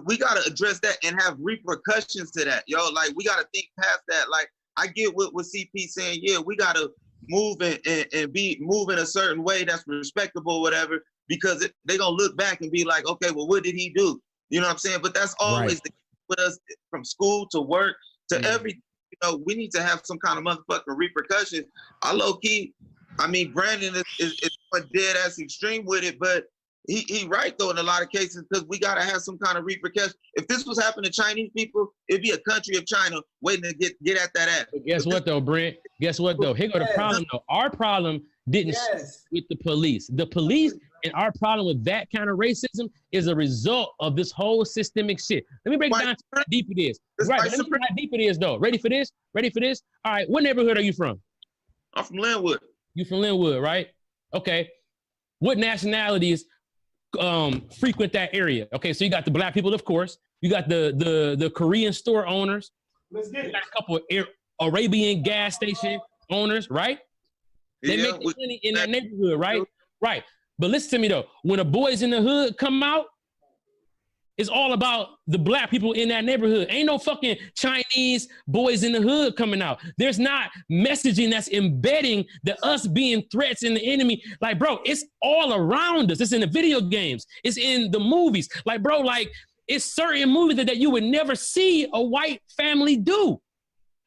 we got to address that and have repercussions to that, yo. Like, we got to think past that. Like, I get what CP saying, yeah, we got to move and be moving a certain way that's respectable, whatever, because they going to look back and be like, okay, well, what did he do? You know what I'm saying? But that's always the case with us, from school to work to everything. You know, we need to have some kind of motherfucking repercussions. I low key, I mean, Brandon is dead ass extreme with it, but he right though in a lot of cases, because we gotta have some kind of repercussion. If this was happening to Chinese people, it'd be a country of China waiting to get at that ass. But guess what though, Brent? Guess what though? Here go the problem though. Our problem didn't start with the police. The police And our problem with that kind of racism is a result of this whole systemic shit. Let me break it down to how deep it is. Right, let me tell you how deep it is, though. Ready for this? Ready for this? All right, what neighborhood are you from? I'm from Linwood. You from Linwood, right? Okay. What nationalities frequent that area? Okay, so you got the black people, of course. You got the Korean store owners. Let's get it. You got a couple of Arabian gas station owners, right? They make the money in that neighborhood, right? Right. But listen to me though. When the boys in the hood come out, it's all about the black people in that neighborhood. Ain't no fucking Chinese boys in the hood coming out. There's not messaging that's embedding the us being threats in the enemy. Like, bro, it's all around us. It's in the video games. It's in the movies. Like, bro, like it's certain movies that you would never see a white family do.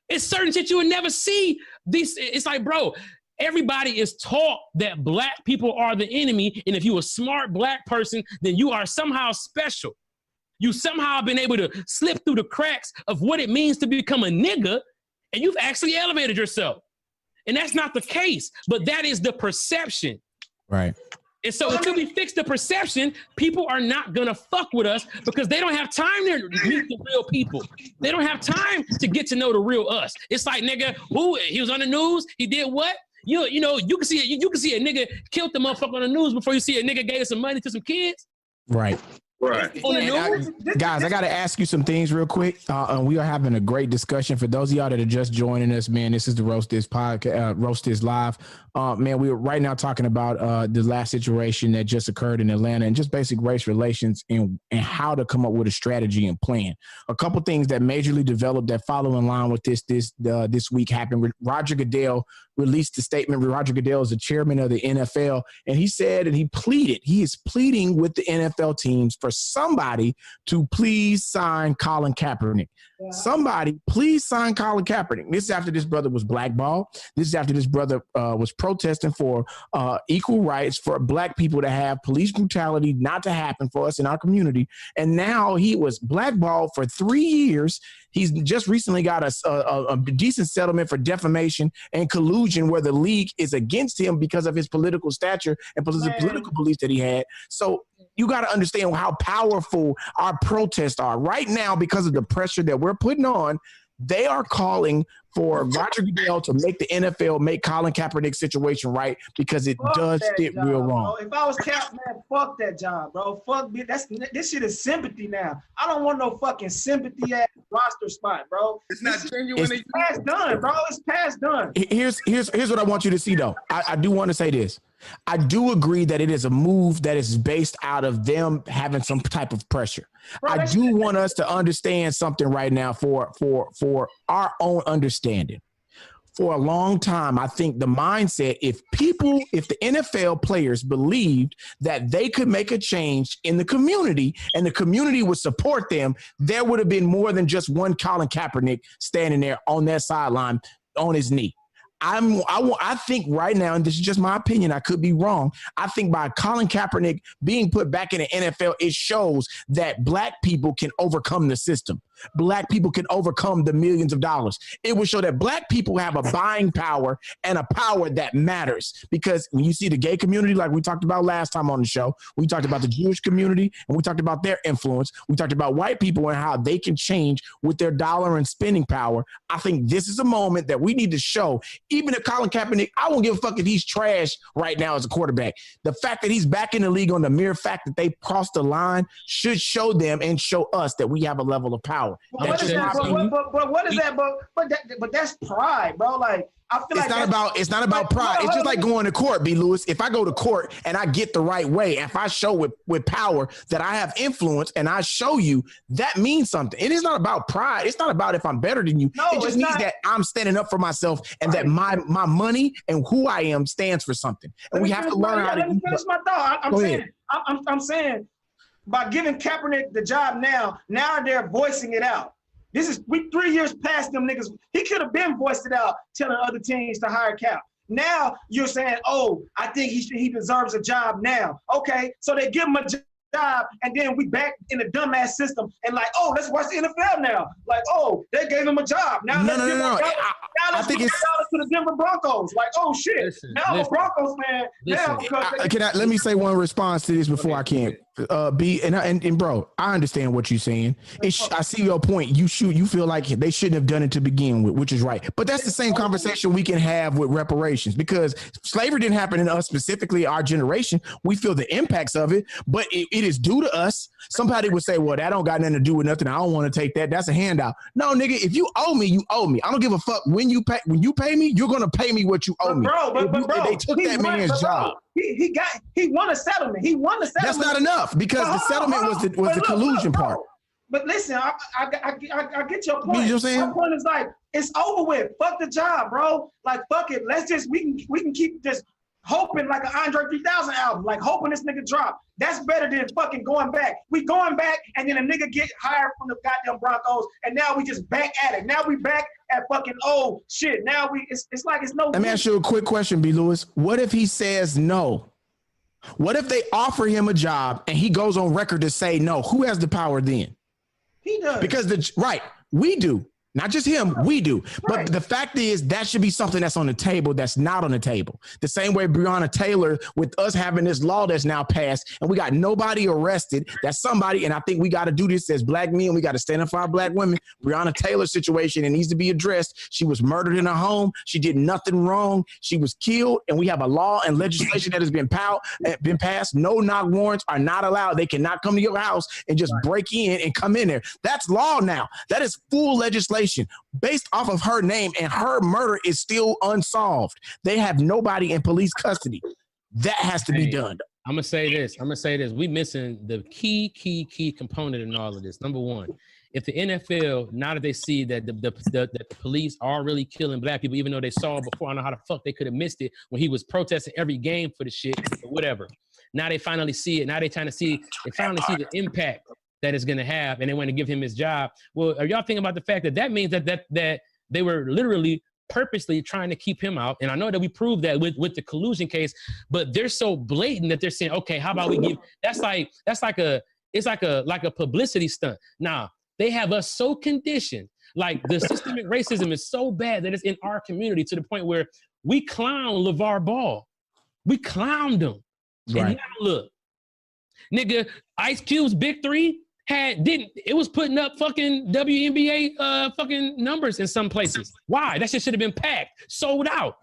It's certain shit you would never see. It's like, bro, everybody is taught that black people are the enemy. And if you're a smart black person, then you are somehow special. You somehow been able to slip through the cracks of what it means to become a nigga, and you've actually elevated yourself. And that's not the case, but that is the perception. Right. And so until we fix the perception, people are not gonna fuck with us because they don't have time to meet the real people. They don't have time to get to know the real us. It's like, nigga, he was on the news, he did what? You know, you can see a nigga killed the motherfucker on the news before you see a nigga gave some money to some kids. Right. Right. Guys, I got to ask you some things real quick. And we are having a great discussion. For those of y'all that are just joining us, man, this is the Roast This podcast, Roast This Live. Man, we're right now talking about the last situation that just occurred in Atlanta and just basic race relations and how to come up with a strategy and plan. A couple things that majorly developed that follow in line with this week happened. Roger Goodell released a statement. Roger Goodell is the chairman of the NFL, and he said, and he is pleading with the NFL teams for somebody to please sign Colin Kaepernick. Yeah. Somebody please sign Colin Kaepernick. This is after this brother was blackballed. This is after this brother was protesting for equal rights for black people to have police brutality not to happen for us in our community. And now he was blackballed for 3 years. He's just recently got a decent settlement for defamation and collusion where the league is against him because of his political stature and political beliefs that he had. So you got to understand how powerful our protests are right now because of the pressure that we're putting on. They are calling for Roger Goodell to make the NFL make Colin Kaepernick's situation right because it does fit real wrong. Bro. If I was Cap, man, fuck that job, bro. Fuck me. This shit is sympathy now. I don't want no fucking sympathy ass roster spot, bro. It's not genuine. It's past done, bro. It's past done. Here's what I want you to see, though. I do want to say this. I do agree that it is a move that is based out of them having some type of pressure. Bro, I do want us to understand something right now for our own understanding. For a long time, I think the mindset, if the NFL players believed that they could make a change in the community and the community would support them, there would have been more than just one Colin Kaepernick standing there on that sideline on his knee. I think right now, and this is just my opinion, I could be wrong. I think by Colin Kaepernick being put back in the NFL, it shows that black people can overcome the system. Black people can overcome the millions of dollars. It will show that black people have a buying power and a power that matters. Because when you see the gay community, like we talked about last time on the show, we talked about the Jewish community and we talked about their influence. We talked about white people and how they can change with their dollar and spending power. I think this is a moment that we need to show. Even if Colin Kaepernick, I won't give a fuck if he's trash right now as a quarterback. The fact that he's back in the league on the mere fact that they crossed the line should show them and show us that we have a level of power. But what is that? But what is that? But that's pride, bro. Like I feel it's not about pride. It's just like going to court, B. Lewis. If I go to court and I get the right way, if I show with power that I have influence and I show you, that means something. It is not about pride. It's not about if I'm better than you. No, it just means that I'm standing up for myself and that my money and who I am stands for something. And we have to learn how to finish my thought. I'm saying by giving Kaepernick the job now they're voicing it out. We 3 years past them niggas. He could have been voiced it out, telling other teams to hire Cap. Now you're saying, oh, I think he deserves a job now. Okay, so they give him a job, and then we back in the dumbass system and like, oh, let's watch the NFL now. Like, oh, they gave him a job. Now let's give $1. Now let's give $1 to the Denver Broncos. Like, oh shit. Now the Broncos, man. Now because let me say one response to this before I can. B and bro, I understand what you're saying. I see your point. You feel like they shouldn't have done it to begin with, which is right. But that's the same conversation we can have with reparations, because slavery didn't happen in us specifically, our generation. We feel the impacts of it, but it is due to us. Somebody would say, well, that don't got nothing to do with nothing. I don't want to take that. That's a handout. No, nigga, if you owe me, you owe me. I don't give a fuck when you pay me, you're gonna pay me what you owe me. Bro, they took that man's job. He won a settlement. He won the settlement. That's not enough, because the settlement was the collusion part. But listen, I get your point. You know what I'm saying? My point is like, it's over with. Fuck the job, bro. Like, fuck it. Let's just we can keep just hoping like an Andre 3000 album, like hoping this nigga drop. That's better than fucking going back. We going back, and then a nigga get hired from the goddamn Broncos, and now we just back at it. Now we back at fucking old shit. Now it's like it's no. Let me ask you a quick question, B. Lewis. What if he says no? What if they offer him a job and he goes on record to say no? Who has the power then? He does. Because we do. Not just him, we do. But Right. the fact is, that should be something that's on the table that's not on the table. The same way Breonna Taylor, with us having this law that's now passed and we got nobody arrested, that's somebody, and I think we got to do this as black men. We got to stand up for our black women. Breonna Taylor's situation, it needs to be addressed. She was murdered in her home. She did nothing wrong. She was killed, and we have a law and legislation that has been passed. No knock warrants are not allowed. They cannot come to your house and just break in and come in there. That's law now. That is full legislation based off of her name, and her murder is still unsolved. They have nobody in police custody. That has to be done. I'm gonna say this. We missing the key component in all of this. Number one, if the NFL, now that they see that the police are really killing black people, even though they saw it before, I don't know how the fuck they could have missed it when he was protesting every game for the shit or whatever. Now they finally see it. Now they finally see the impact that it's going to have, and they want to give him his job. Well, are y'all thinking about the fact that means that they were literally purposely trying to keep him out? And I know that we proved that with the collusion case, but they're so blatant that they're saying, okay, how about we give? It's like a publicity stunt. Now they have us so conditioned, like the systemic racism is so bad that it's in our community to the point where we clown LeVar Ball, we clowned him, Right. and now look, nigga, Ice Cube's Big Three. It was putting up fucking WNBA fucking numbers in some places. Why? That shit should have been packed, sold out.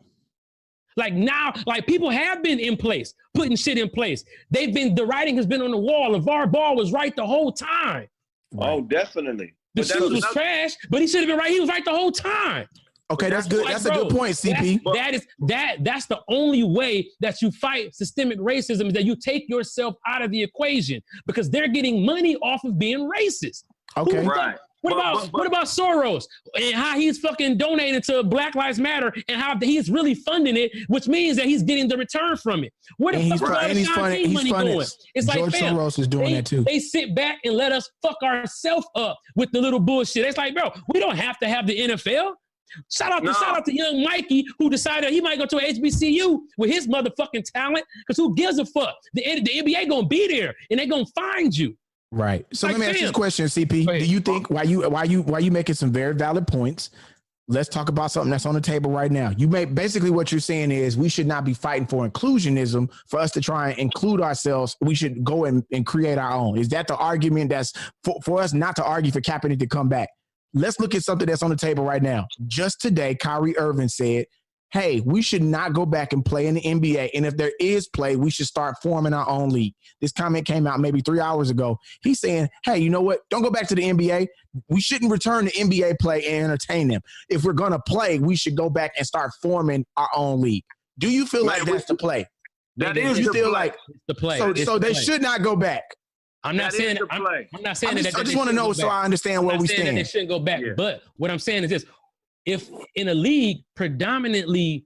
Like now, like people have been in place, putting shit in place. The writing has been on the wall. LeVar Ball was right the whole time. Oh, definitely. The shoes was trash, but he should have been right. He was right the whole time. Okay, that's good. Like, That's a good point, CP. That's the only way that you fight systemic racism, is that you take yourself out of the equation, because they're getting money off of being racist. Okay. Right. What about Sorrells and how he's fucking donating to Black Lives Matter and how he's really funding it, which means that he's getting the return from it. What the fuck is money going? It's George like, fam, Soros is doing that too. They sit back and let us fuck ourselves up with the little bullshit. It's like, bro, we don't have to have the NFL. Shout out to young Mikey, who decided he might go to a HBCU with his motherfucking talent, because who gives a fuck? The NBA gonna be there and they gonna find you. Right. So Like, let me ask you this fam. question, CP. Wait. Do you think why you making some very valid points? Let's talk about something that's on the table right now. Basically what you're saying is we should not be fighting for inclusionism. For us to try and include ourselves, we should go and create our own. Is that the argument that's for us not to argue for Kaepernick to come back? Let's look at something that's on the table right now. Just today, Kyrie Irving said, hey, we should not go back and play in the NBA. And if there is play, we should start forming our own league. This comment came out maybe 3 hours ago. He's saying, hey, you know what? Don't go back to the NBA. We shouldn't return to NBA play and entertain them. If we're going to play, we should go back and start forming our own league. Do you feel like that's the play? That Nigga, is it's the the play. The play. So It's the they play. should not go back. I'm not That saying is the I'm play. not saying that. I just want to know so I understand where we That they stand. shouldn't go back. Yeah. But what I'm saying is this: if in a league predominantly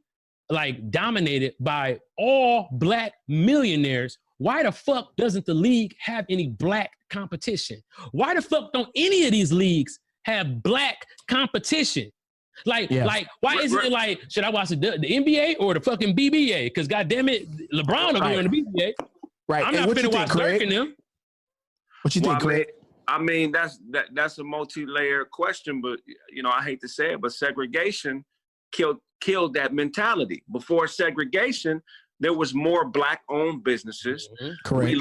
like dominated by all black millionaires, why the fuck doesn't the league have any black competition? Why the fuck don't any of these leagues have black competition? Like, why isn't it like, should I watch the NBA or the fucking BBA? Because goddamn it, LeBron will be on the BBA. Right. I'm And not what you finna think, watch Dirk Craig? and them. What you think, Kraig? I mean, that's a multi-layered question, but I hate to say it, but segregation killed that mentality. Before segregation, there was more Black-owned businesses. Correct.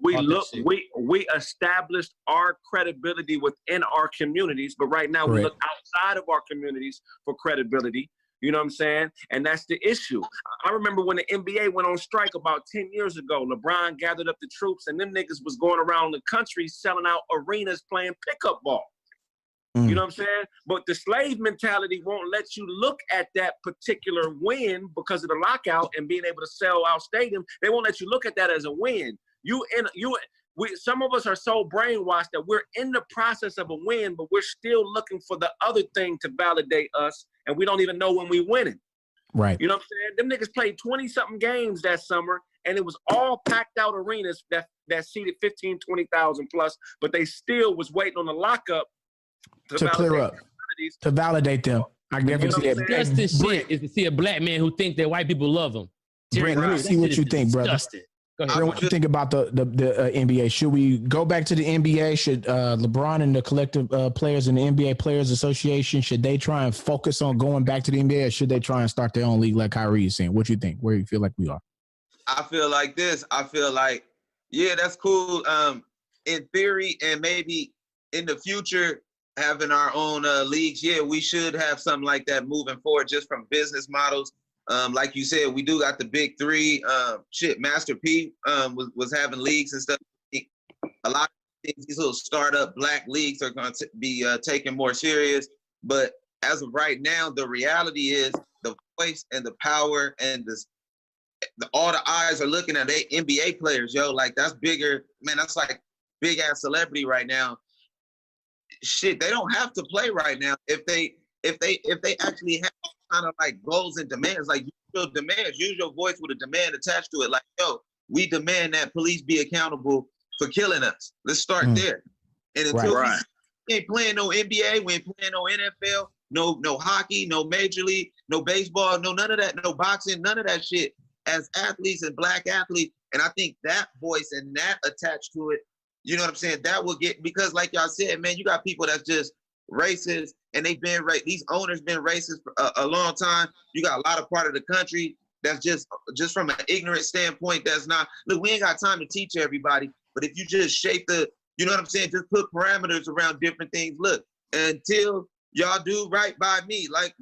We established our credibility within our communities, but right now we look outside of our communities for credibility. You know what I'm saying? And that's the issue. I remember when the NBA went on strike about 10 years ago, LeBron gathered up the troops and them niggas was going around the country selling out arenas playing pickup ball. You know what I'm saying? But the slave mentality won't let you look at that particular win because of the lockout and being able to sell out stadium. They won't let you look at that as a win. Some of us are so brainwashed that we're in the process of a win, but we're still looking for the other thing to validate us, and we don't even know when we winning. Right. You know what I'm saying? Them niggas played 20-something games that summer, and it was all packed out arenas that seated 15, 20,000 plus, but they still was waiting on the lockup to clear up, to validate them. I definitely see it. That's the shit is to see a Black man who thinks that white people love him. Brent, let me see what you think, brother. Go ahead. What you think about the NBA? Should we go back to the NBA? Should LeBron and the collective players in the NBA Players Association, should they try and focus on going back to the NBA, or should they try and start their own league like Kyrie is saying? What you think? Where you feel like we are? I feel like this. I feel like, yeah, that's cool. In theory, and maybe in the future, having our own leagues, yeah, we should have something like that moving forward, just from business models. Like you said, we do got the big three. Master P was having leagues and stuff. A lot of things, these little startup Black leagues are going to be taken more serious. But as of right now, the reality is the voice and the power and all the eyes are looking at they NBA players, yo. Like, that's bigger, man. That's like big ass celebrity right now. Shit, they don't have to play right now if they actually have kind of like goals and demands, like use your voice with a demand attached to it. Like, yo, we demand that police be accountable for killing us. Let's start there. And until we ain't playing no NBA, we ain't playing no NFL, no hockey, no major league, no baseball, no none of that, no boxing, none of that shit as athletes and Black athletes. And I think that voice and that attached to it, you know what I'm saying? That will get, because like y'all said, man, you got people that's just racist, and they've been these owners been racist for a long time. You got a lot of part of the country that's just from an ignorant standpoint, that's not, look, we ain't got time to teach everybody, but if you just shape you know what I'm saying, just put parameters around different things. Look, until y'all do right by me, like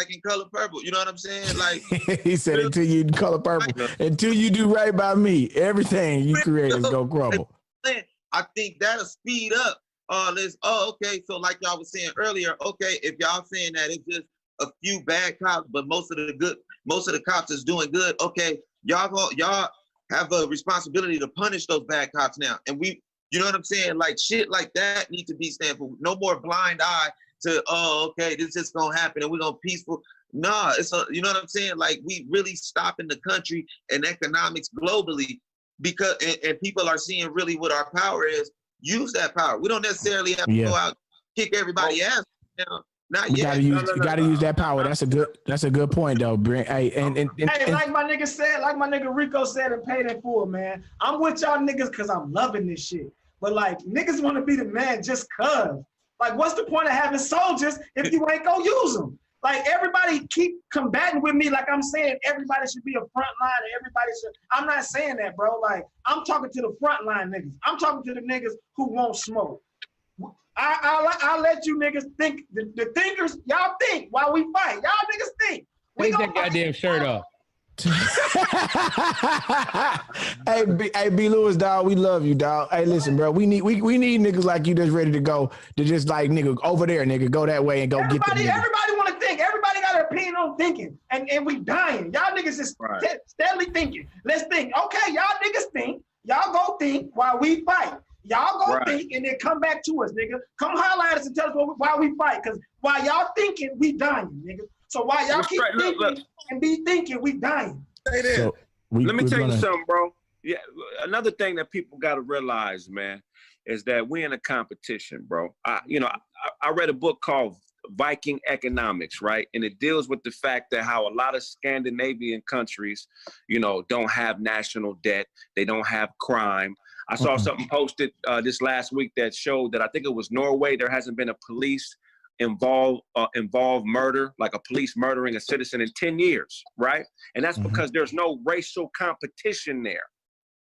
in Color Purple, you know what I'm saying? Like he said, until you Color Purple, until you do right by me, everything you create is gonna crumble. I think that'll speed up all this. Oh, okay. So like y'all was saying earlier, okay, if y'all saying that it's just a few bad cops, but most of the cops is doing good, okay, y'all have a responsibility to punish those bad cops now. And you know what I'm saying? Like, shit like that need to be stand for. No more blind eye to, oh, okay, this is gonna happen and we're gonna peaceful. Nah, you know what I'm saying? Like, we really stopping the country and economics globally, because and people are seeing really what our power is. Use that power. We don't necessarily have to go out kick everybody ass. Not yet. You gotta use that power. That's a good point though, Brent. Hey, and like my nigga said, like my nigga Rico said, and paid in full, man. I'm with y'all niggas because I'm loving this shit. But like, niggas want to be the man just cause. Like, what's the point of having soldiers if you ain't gonna use them? Like, everybody keep combating with me like I'm saying everybody should be a front line and everybody should. I'm not saying that, bro. Like, I'm talking to the front line niggas. I'm talking to the niggas who won't smoke. I'll let you niggas think. The thinkers, y'all think while we fight. Y'all niggas think. Take that goddamn shirt off. hey, B. Lewis, dog, we love you, dog. Hey, listen, bro, we need niggas like you that's ready to go, to just like, nigga, over there, nigga, go that way and go get them niggas. Everybody want to think. Everybody got an opinion on thinking, and we dying. Y'all niggas is steadily thinking. Let's think. Okay, y'all niggas think. Y'all go think while we fight. Y'all go think and then come back to us, nigga. Come holler at us and tell us why we fight. Because while y'all thinking, we dying, nigga. So while y'all keep thinking and be thinking, we dying. Stay there. So let me tell you something, bro. Yeah, another thing that people got to realize, man, is that we in a competition, bro. I read a book called Viking Economics, right? And it deals with the fact that how a lot of Scandinavian countries, don't have national debt. They don't have crime. I saw something posted this last week that showed that I think it was Norway. There hasn't been a police involved murder, like a police murdering a citizen in 10 years, right? And that's because there's no racial competition there.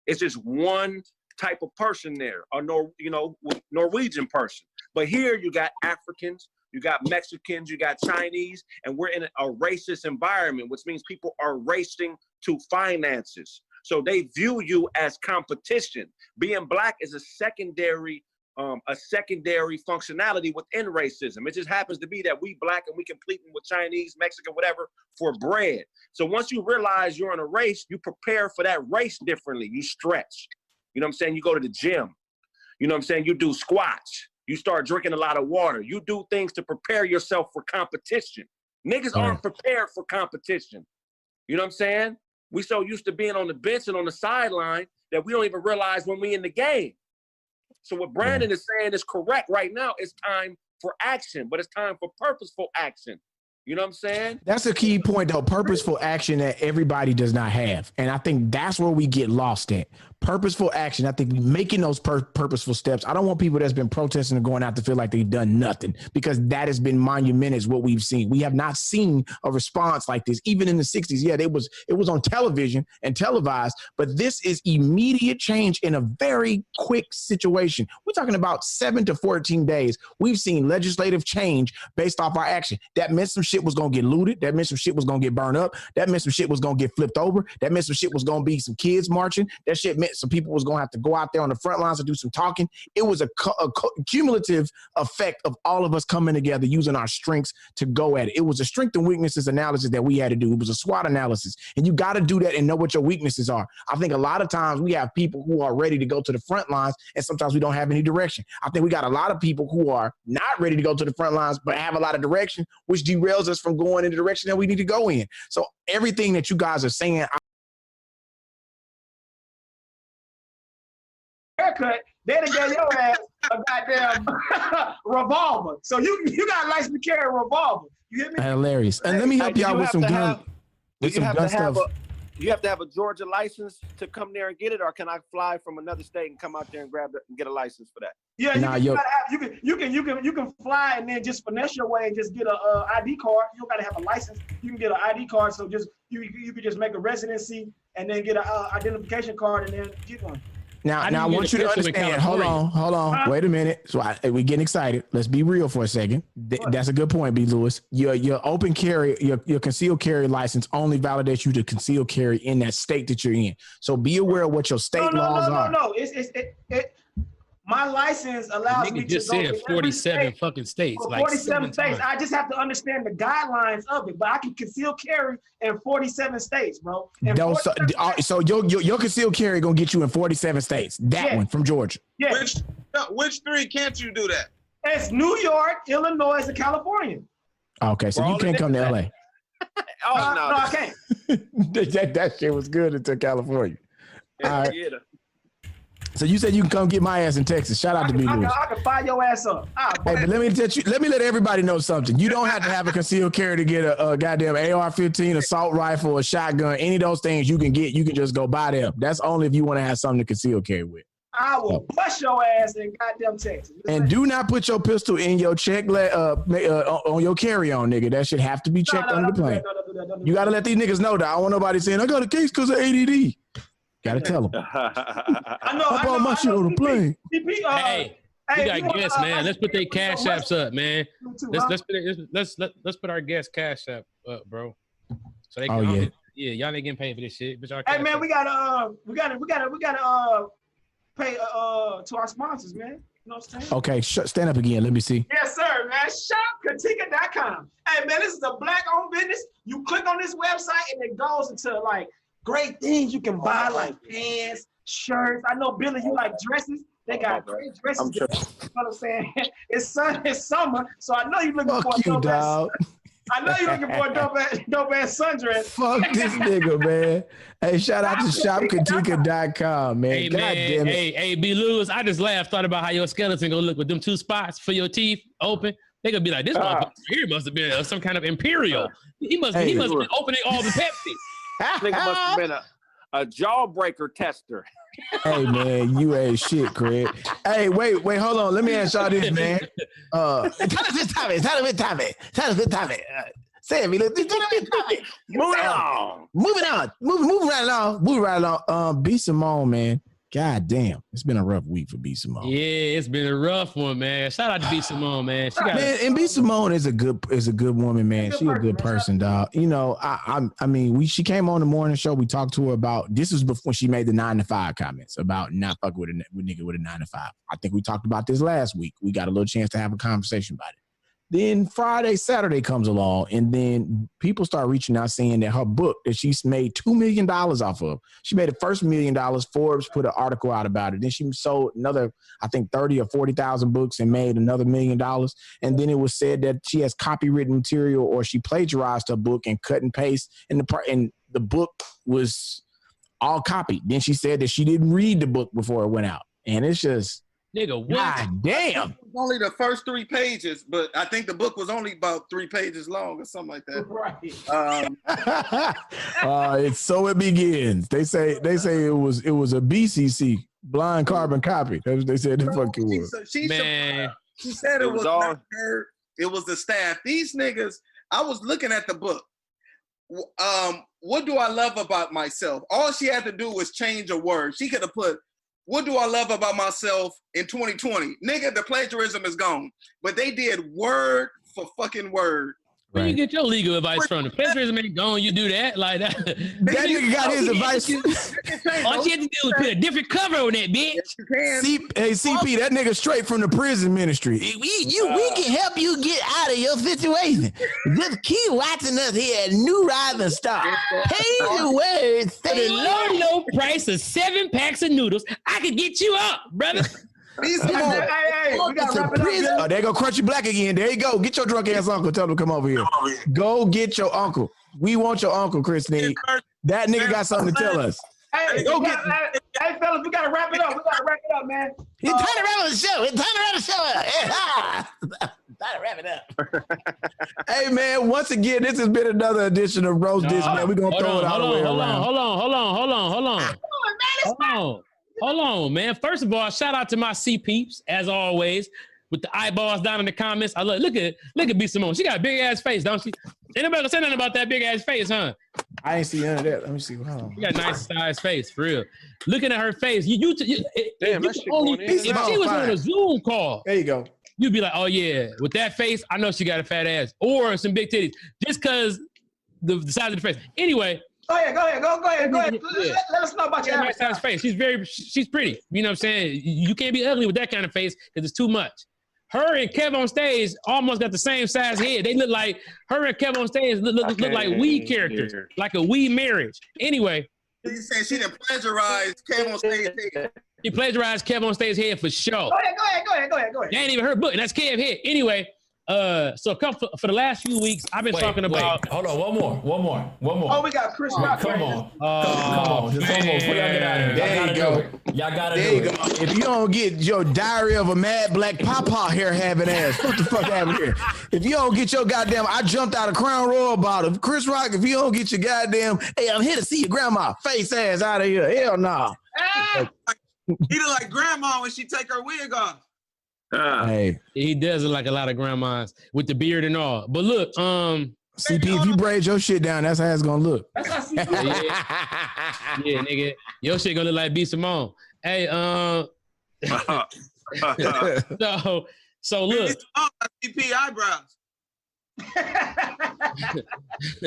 It's just one type of person there, a Norwegian person. But here you got Africans, you got Mexicans, you got Chinese, and we're in a racist environment, which means people are racing to finances. So they view you as competition. Being black is a secondary functionality within racism. It just happens to be that we black and we competing with Chinese, Mexican, whatever, for bread. So once you realize you're in a race, you prepare for that race differently. You stretch. You know what I'm saying? You go to the gym. You know what I'm saying? You do squats. You start drinking a lot of water. You do things to prepare yourself for competition. Niggas aren't prepared for competition. You know what I'm saying? We so used to being on the bench and on the sideline that we don't even realize when we in the game. So what Brandon is saying is correct right now. It's time for action, but it's time for purposeful action. You know what I'm saying? That's a key point, though. Purposeful action that everybody does not have. And I think that's where we get lost at. Purposeful action. I think making those purposeful steps. I don't want people that's been protesting and going out to feel like they've done nothing, because that has been monumentous what we've seen. We have not seen a response like this. Even in the 60s, yeah, it was on television and televised, but this is immediate change in a very quick situation. We're talking about 7 to 14 days. We've seen legislative change based off our action. That meant some shit was going to get looted. That meant some shit was going to get burned up. That meant some shit was going to get flipped over. That meant some shit was going to be some kids marching. That shit meant some people was going to have to go out there on the front lines and do some talking. It was a cumulative effect of all of us coming together, using our strengths to go at it. It was a strength and weaknesses analysis that we had to do. It was a SWOT analysis. And you got to do that and know what your weaknesses are. I think a lot of times we have people who are ready to go to the front lines, and sometimes we don't have any direction. I think we got a lot of people who are not ready to go to the front lines, but have a lot of direction, which derails us from going in the direction that we need to go in. So everything that you guys are saying, haircut, they done gave your ass a goddamn revolver. So you got a license to carry a revolver. You hear me? Hilarious. And let me help y'all with some gun. Do you have to have a Georgia license to come there and get it, or can I fly from another state and come out there and grab it and get a license for that? Yeah, you can fly and then just finesse your way and just get a ID card. You don't gotta have a license. You can get an ID card. So just you can just make a residency and then get an identification card and then get one. Now I want you to understand. Hold on. Wait a minute. So we getting excited. Let's be real for a second. That's a good point, B. Lewis. Your open carry, your concealed carry license only validates you to conceal carry in that state that you're in. So be aware of what your state laws are. No. My license allows me to just go said to 47 fucking states. For like 47 states. I just have to understand the guidelines of it, but I can conceal carry in 47 states, bro. So your concealed carry gonna get you in 47 states. That one from Georgia. Yeah. Which 3 can't you do that? It's New York, Illinois, and California. Okay, so you can't come to LA. No, I can't. that shit was good until California. Yeah, all right. So you said you can come get my ass in Texas. Shout out to B. Lewis. I can fire your ass up. Hey, but let me let everybody know something. You don't have to have a concealed carry to get a goddamn AR-15, assault rifle, a shotgun. Any of those things you can get, you can just go buy them. That's only if you want to have something to conceal carry with. I will bust your ass in goddamn Texas. And do not put your pistol in your on your carry-on, nigga. That should have to be checked on the plane. You got to let these niggas know that. I don't want nobody saying, I got a case because of ADD. Gotta tell them. I know bought my shit on the plane. Hey, we got guests, man. Let's put their cash apps up, man. Let's put our guest cash app up, bro. So they can, y'all ain't getting paid for this shit. But hey man, we gotta pay to our sponsors, man. You know what I'm saying? Okay, stand up again. Let me see. Yes, sir, man. ShopKatika.com. Hey man, this is a black-owned business. You click on this website and it goes into like great things you can buy, like pants, shirts. I know, Billy, you like dresses. They got great dresses. You know what I'm saying? It's summer, so I know you're looking for a dope ass. I know you're looking for a dope ass sundress. Fuck this nigga, man. Hey, shout out to ShopKatika.com, man. Hey, God damn it. Hey, B. Lewis, I just thought about how your skeleton gonna look with them 2 spots for your teeth open. They gonna be like, this motherfucker here must have been some kind of imperial. He must have been opening all the Pepsi. Nigga must have been a jawbreaker tester. Hey man, you ain't shit, Craig. Hey, wait, hold on. Let me ask y'all this, man. Tell us this topic. Say it, tell us this topic. Moving right along. B. Simone, man. God damn, it's been a rough week for B. Simone. Yeah, it's been a rough one, man. Shout out to B. Simone, man. And B. Simone is a good woman, man. She's a good person, dog. You know, I mean, she came on the morning show. We talked to her about this was before she made the 9 to 5 comments about not fucking with a nigga with a 9 to 5. I think we talked about this last week. We got a little chance to have a conversation about it. Then Friday, Saturday comes along, and then people start reaching out saying that her book that she's made $2 million off of. She made the first $1 million. Forbes put an article out about it. Then she sold another, I think, 30 or 40,000 books and made another $1 million. And then it was said that she has copywritten material or she plagiarized her book and cut and paste, and the book was all copied. Then she said that she didn't read the book before it went out, and it's just. Nigga, what? God damn. Only the first 3 pages, but I think the book was only about 3 pages long or something like that. Right. It's so it begins. They say it was a BCC, blind carbon copy. That's what they said the fuck it was. She said it was not her. It was the staff. These niggas. I was looking at the book. What do I love about myself? All she had to do was change a word. She could have put, what do I love about myself in 2020? Nigga, the plagiarism is gone. But they did word for fucking word. Where you get your legal advice from? The plagiarism ain't gone. You do that like that. That nigga got his advice. All you had to do was put a different cover on that, bitch. Hey, CP, that nigga straight from the prison ministry. We can help you get out of your situation. Just keep watching us here at New Rising Star. Pay the words. For the low price of 7 packs of noodles, I could get you up, brother. Hey, we gotta wrap it up. Oh, there go Crunchy Black again. There you go. Get your drunk ass uncle. Tell him to come over here. Go get your uncle. We want your uncle, Christine. That nigga got something to tell us. Hey, fellas, we gotta wrap it up. Man. It's time to wrap the show. Time to wrap it up. Hey, man, once again, this has been another edition of Roast Dish, man. We're going to throw it all the way around. Hold on, man. First of all, shout out to my C-peeps, as always, with the eyeballs down in the comments. I look at B. Simone. She got a big ass face, don't she? Ain't nobody gonna say nothing about that big ass face, huh? I ain't see none of that. Let me see. Hold on. You got a nice size face, for real. Looking at her face, Damn, that shit going in. If she was on a Zoom call, there you go. You'd be like, oh yeah, with that face, I know she got a fat ass or some big titties, just because the size of the face. Anyway. Go ahead. Let us know about your nice size face. She's pretty. You know what I'm saying? You can't be ugly with that kind of face because it's too much. Her and Kev on stage almost got the same size head. They look like her and Kev on stage look like weed characters, like a weed marriage. Anyway. You said she didn't plagiarize Kev on stage head. She plagiarized Kev on stage head for sure. Go ahead. That ain't even her book, and that's Kev head. Anyway. So for the last few weeks, I've been talking about. Hold on, one more. Oh, we got Chris Rock. Come on. Just almost. We gotta get out of here. There you go. Y'all gotta do it. If you don't get your Diary of a Mad Black Papa hair having ass, what the fuck happened here? If you don't get your goddamn, I jumped out of Crown Royal bottle. Chris Rock, if you don't get your goddamn, hey, I'm here to see your grandma face ass out of here. Hell no. He look like grandma when she take her wig off. Hey, he does look like a lot of grandmas with the beard and all. But look, CP, if you braid your shit down, that's how it's gonna look. That's how CP. Yeah, nigga, your shit gonna look like B. Simone. Hey, so look. CP eyebrows.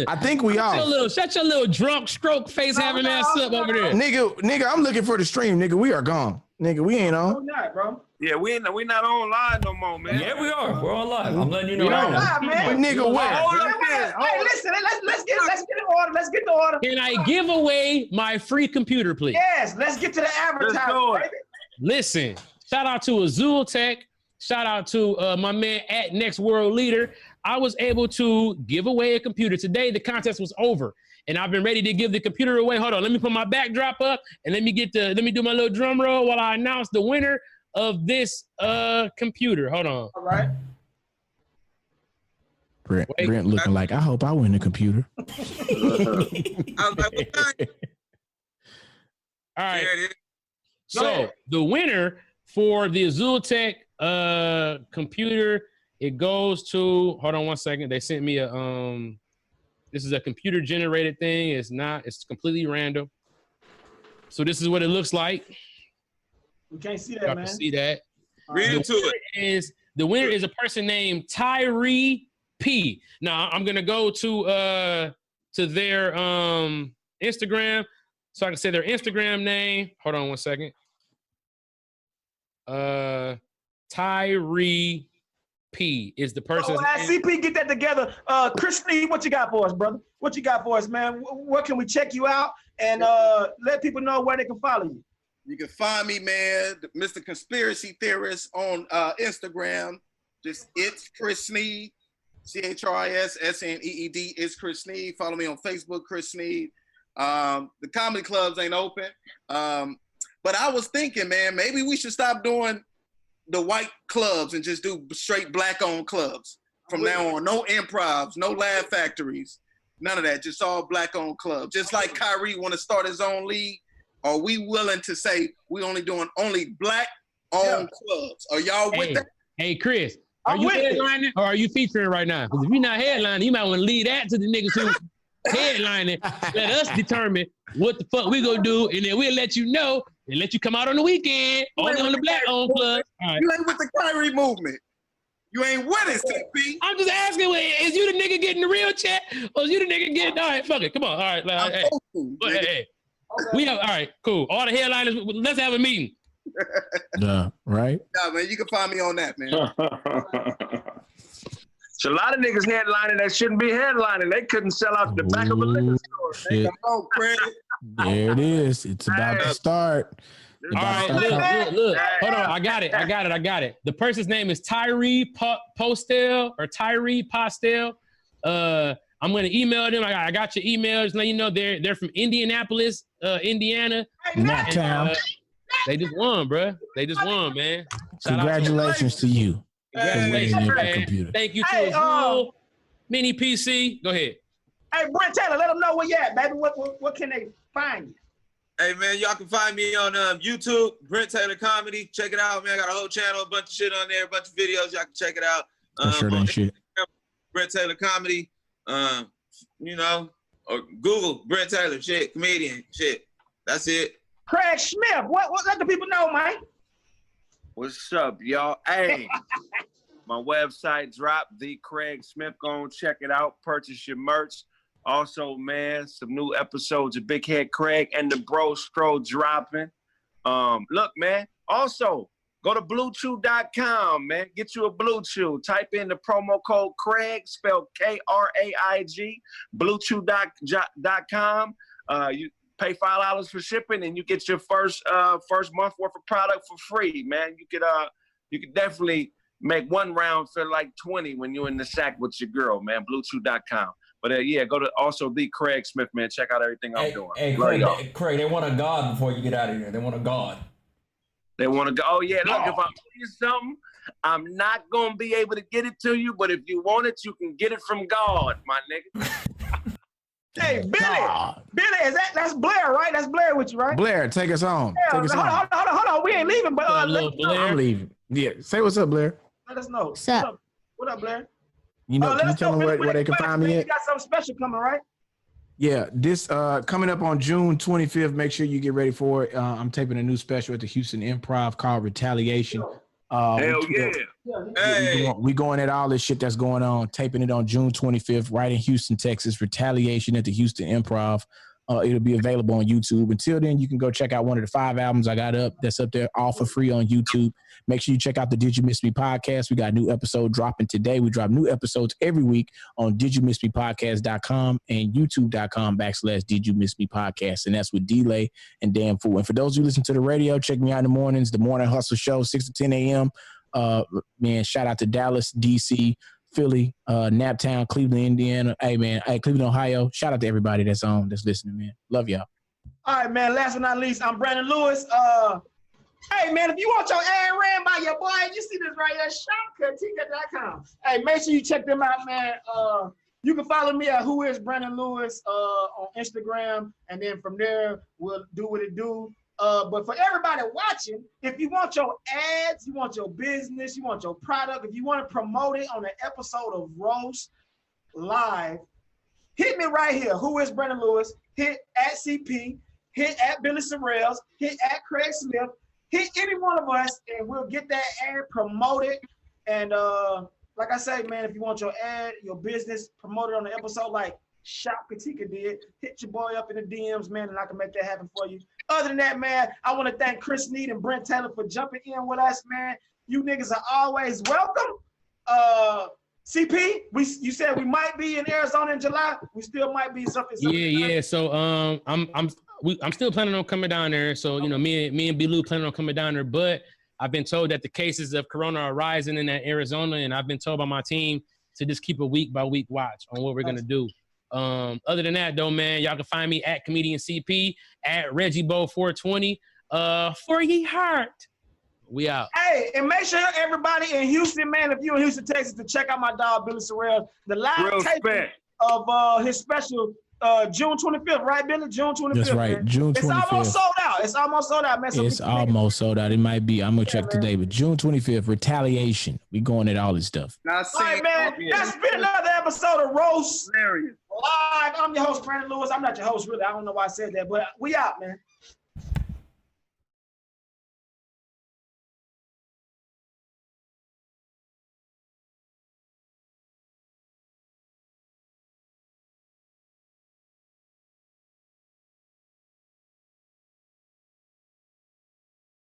I think we are. Shut your little drunk stroke face having ass up over there. Nigga, I'm looking for the stream, nigga. We are gone. Nigga, we ain't on. We're not, bro. Yeah, we not on live no more, man. Yeah, we are. We're on live. I'm letting you know. We're on live, man. But nigga, where? Hey, listen. Let's get in order. Let's get in order. Can I give away my free computer, please? Yes. Let's get to the advertising, baby. Listen. Shout out to Azul Tech. Shout out to my man at Next World Leader. I was able to give away a computer today. The contest was over, and I've been ready to give the computer away. Hold on, let me put my backdrop up, and let me do my little drum roll while I announce the winner of this computer. Hold on. All right. Brent looking like, I hope I win the computer. I was like, what time? All right. There it is. So the winner for the Azul-Tech computer, it goes to, hold on one second. They sent me a this is a computer generated thing. It's completely random. So this is what it looks like. We can't see that, Y'all man. can see that. Read into it. The winner is a person named Tyree P. Now I'm gonna go to their Instagram so I can say their Instagram name. Hold on one second. Tyree P is the person. CP, get that together. Chris Sneed, what you got for us, brother? What you got for us, man? Where can we check you out and let people know where they can follow you? You can find me, man, Mr. Conspiracy Theorist on Instagram. Just it's Chris Sneed, ChrisSneed. It's Chris Sneed. Follow me on Facebook, Chris Sneed. The comedy clubs ain't open. But I was thinking, man, maybe we should stop doing the white clubs and just do straight black-owned clubs from now on. No improvs, no laugh factories, none of that. Just all black-owned clubs. Just like Kyrie want to start his own league. Are we willing to say we only doing black-owned clubs? Are y'all with that? Hey, Chris, are you headlining or are you featuring right now? Because if you're not headlining, you might want to leave that to the niggas who headlining. Let us determine what the fuck we gonna do, and then we'll let you know and let you come out on the weekend, only on the black-owned club. All right. You ain't with the Kyrie movement. You ain't with it, CP. I'm just asking, is you the nigga getting the real chat, or is you the nigga getting? All right, fuck it, come on. All right, hey. We have, all right, cool. All the headliners, let's have a meeting. Right? Yeah, man, you can find me on that, man. So a lot of niggas headlining that shouldn't be headlining. They couldn't sell out the back of a liquor store. Shit. Come on, Craig. There it is. It's about to start. All right, look. Hold on, I got it. The person's name is Tyree Postel or Tyree Postel. I'm gonna email them. I got your email. Just let you know they're from Indianapolis, Indiana. Naptown. They just won, bro. They just won, man. Congratulations to you. Congratulations, man. Computer. Thank you to Azul Mini PC. Go ahead. Hey, Brent Taylor, let them know where you at, baby. What can they find you? Hey, man, y'all can find me on YouTube, Brent Taylor Comedy. Check it out, man. I got a whole channel, a bunch of shit on there, a bunch of videos. Y'all can check it out. Sure ain't shit. Brent Tayller Comedy. You know, or Google Brent Taylor, shit, comedian, shit. That's it. Kraig Smith, what let the people know, man? What's up, y'all? Hey, my website dropped, The Kraig Smith. Go and check it out. Purchase your merch. Also, man, some new episodes of Big Head Kraig and the Bro Stro dropping. Look, man, also, go to BlueChew.com, man. Get you a Blue Chew. Type in the promo code Kraig, spelled K-R-A-I-G, BlueChew.com. You pay $5 for shipping, and you get your first month worth of product for free, man. You could definitely make one round feel like 20 when you're in the sack with your girl, man. BlueChew.com. But yeah, go to also The Kraig Smith, man. Check out everything I'm doing. Hey, Kraig, they want a God before you get out of here. They want a God. They want to go, oh, yeah, look, if I tell you something, I'm not going to be able to get it to you, but if you want it, you can get it from God, my nigga. Hey, Billy, that's Blair, right? That's Blair with you, right? Blair, take us home. Yeah, hold on. We ain't leaving, but I'm leaving. Yeah, say what's up, Blair. Let us know. What's up? What up, Blair? You know, can you tell them where they can find me at? You got something special coming, right? Yeah, this coming up on June 25th. Make sure you get ready for it. I'm taping a new special at the Houston Improv called Retaliation. Hell yeah. Hey. We going at all this shit that's going on, taping it on June 25th, right in Houston, Texas. Retaliation at the Houston Improv. It'll be available on YouTube. Until then, you can go check out one of the 5 albums I got up that's up there all for free on YouTube. Make sure you check out the Did You Miss Me podcast. We got a new episode dropping today. We drop new episodes every week on didyouMissMePodcast.com and YouTube.com/Did You Miss Me Podcast. And that's with Delay and Dan Fool. And for those who listen to the radio, check me out in the mornings, the Morning Hustle Show, 6 to 10 a.m. Man, shout out to Dallas, DC, Philly, Naptown, Cleveland, Indiana. Hey, man. Hey, Cleveland, Ohio. Shout out to everybody that's listening, man. Love y'all. All right, man. Last but not least, I'm Brandon Lewis. Hey, man, if you want your ad ran by your boy, you see this right here, shopcut.com. Hey, make sure you check them out, man. You can follow me at Who Is Brandon Lewis on Instagram, and then from there, we'll do what it do. But for everybody watching, if you want your ads, you want your business, you want your product, if you want to promote it on an episode of Roast Live, hit me right here. Who is Brandon Lewis? Hit at CP, hit at Billy Sorrells, hit at Kraig Smith, hit any one of us, and we'll get that ad promoted. And like I say, man, if you want your ad, your business promoted on the episode like Shop Katika did, hit your boy up in the DMs, man, and I can make that happen for you. Other than that, man, I want to thank Chris Need and Brent Taylor for jumping in with us, man. You niggas are always welcome. CP, you said we might be in Arizona in July. We still might be something. Yeah. So I'm still planning on coming down there. So you know, me and B. Lou planning on coming down there, but I've been told that the cases of corona are rising in that Arizona, and I've been told by my team to just keep a week by week watch on what we're gonna do. Other than that, though, man, y'all can find me at Comedian CP, at Reggie Bo 420. For ye heart. We out. Hey, and make sure everybody in Houston, man, if you're in Houston, Texas, to check out my dog Billy Sorrells, the live taping of his special June 25th, right, Billy? June 25th. That's right, man. June 25th. It's almost sold out. It's almost sold out, man. So it's almost sold out. It might be. I'm gonna check today, but June 25th, Retaliation. We going at all this stuff. All right, man. That's been another episode of Roast Live. I'm your host, Brandon Lewis. I'm not your host, really. I don't know why I said that, but we out, man.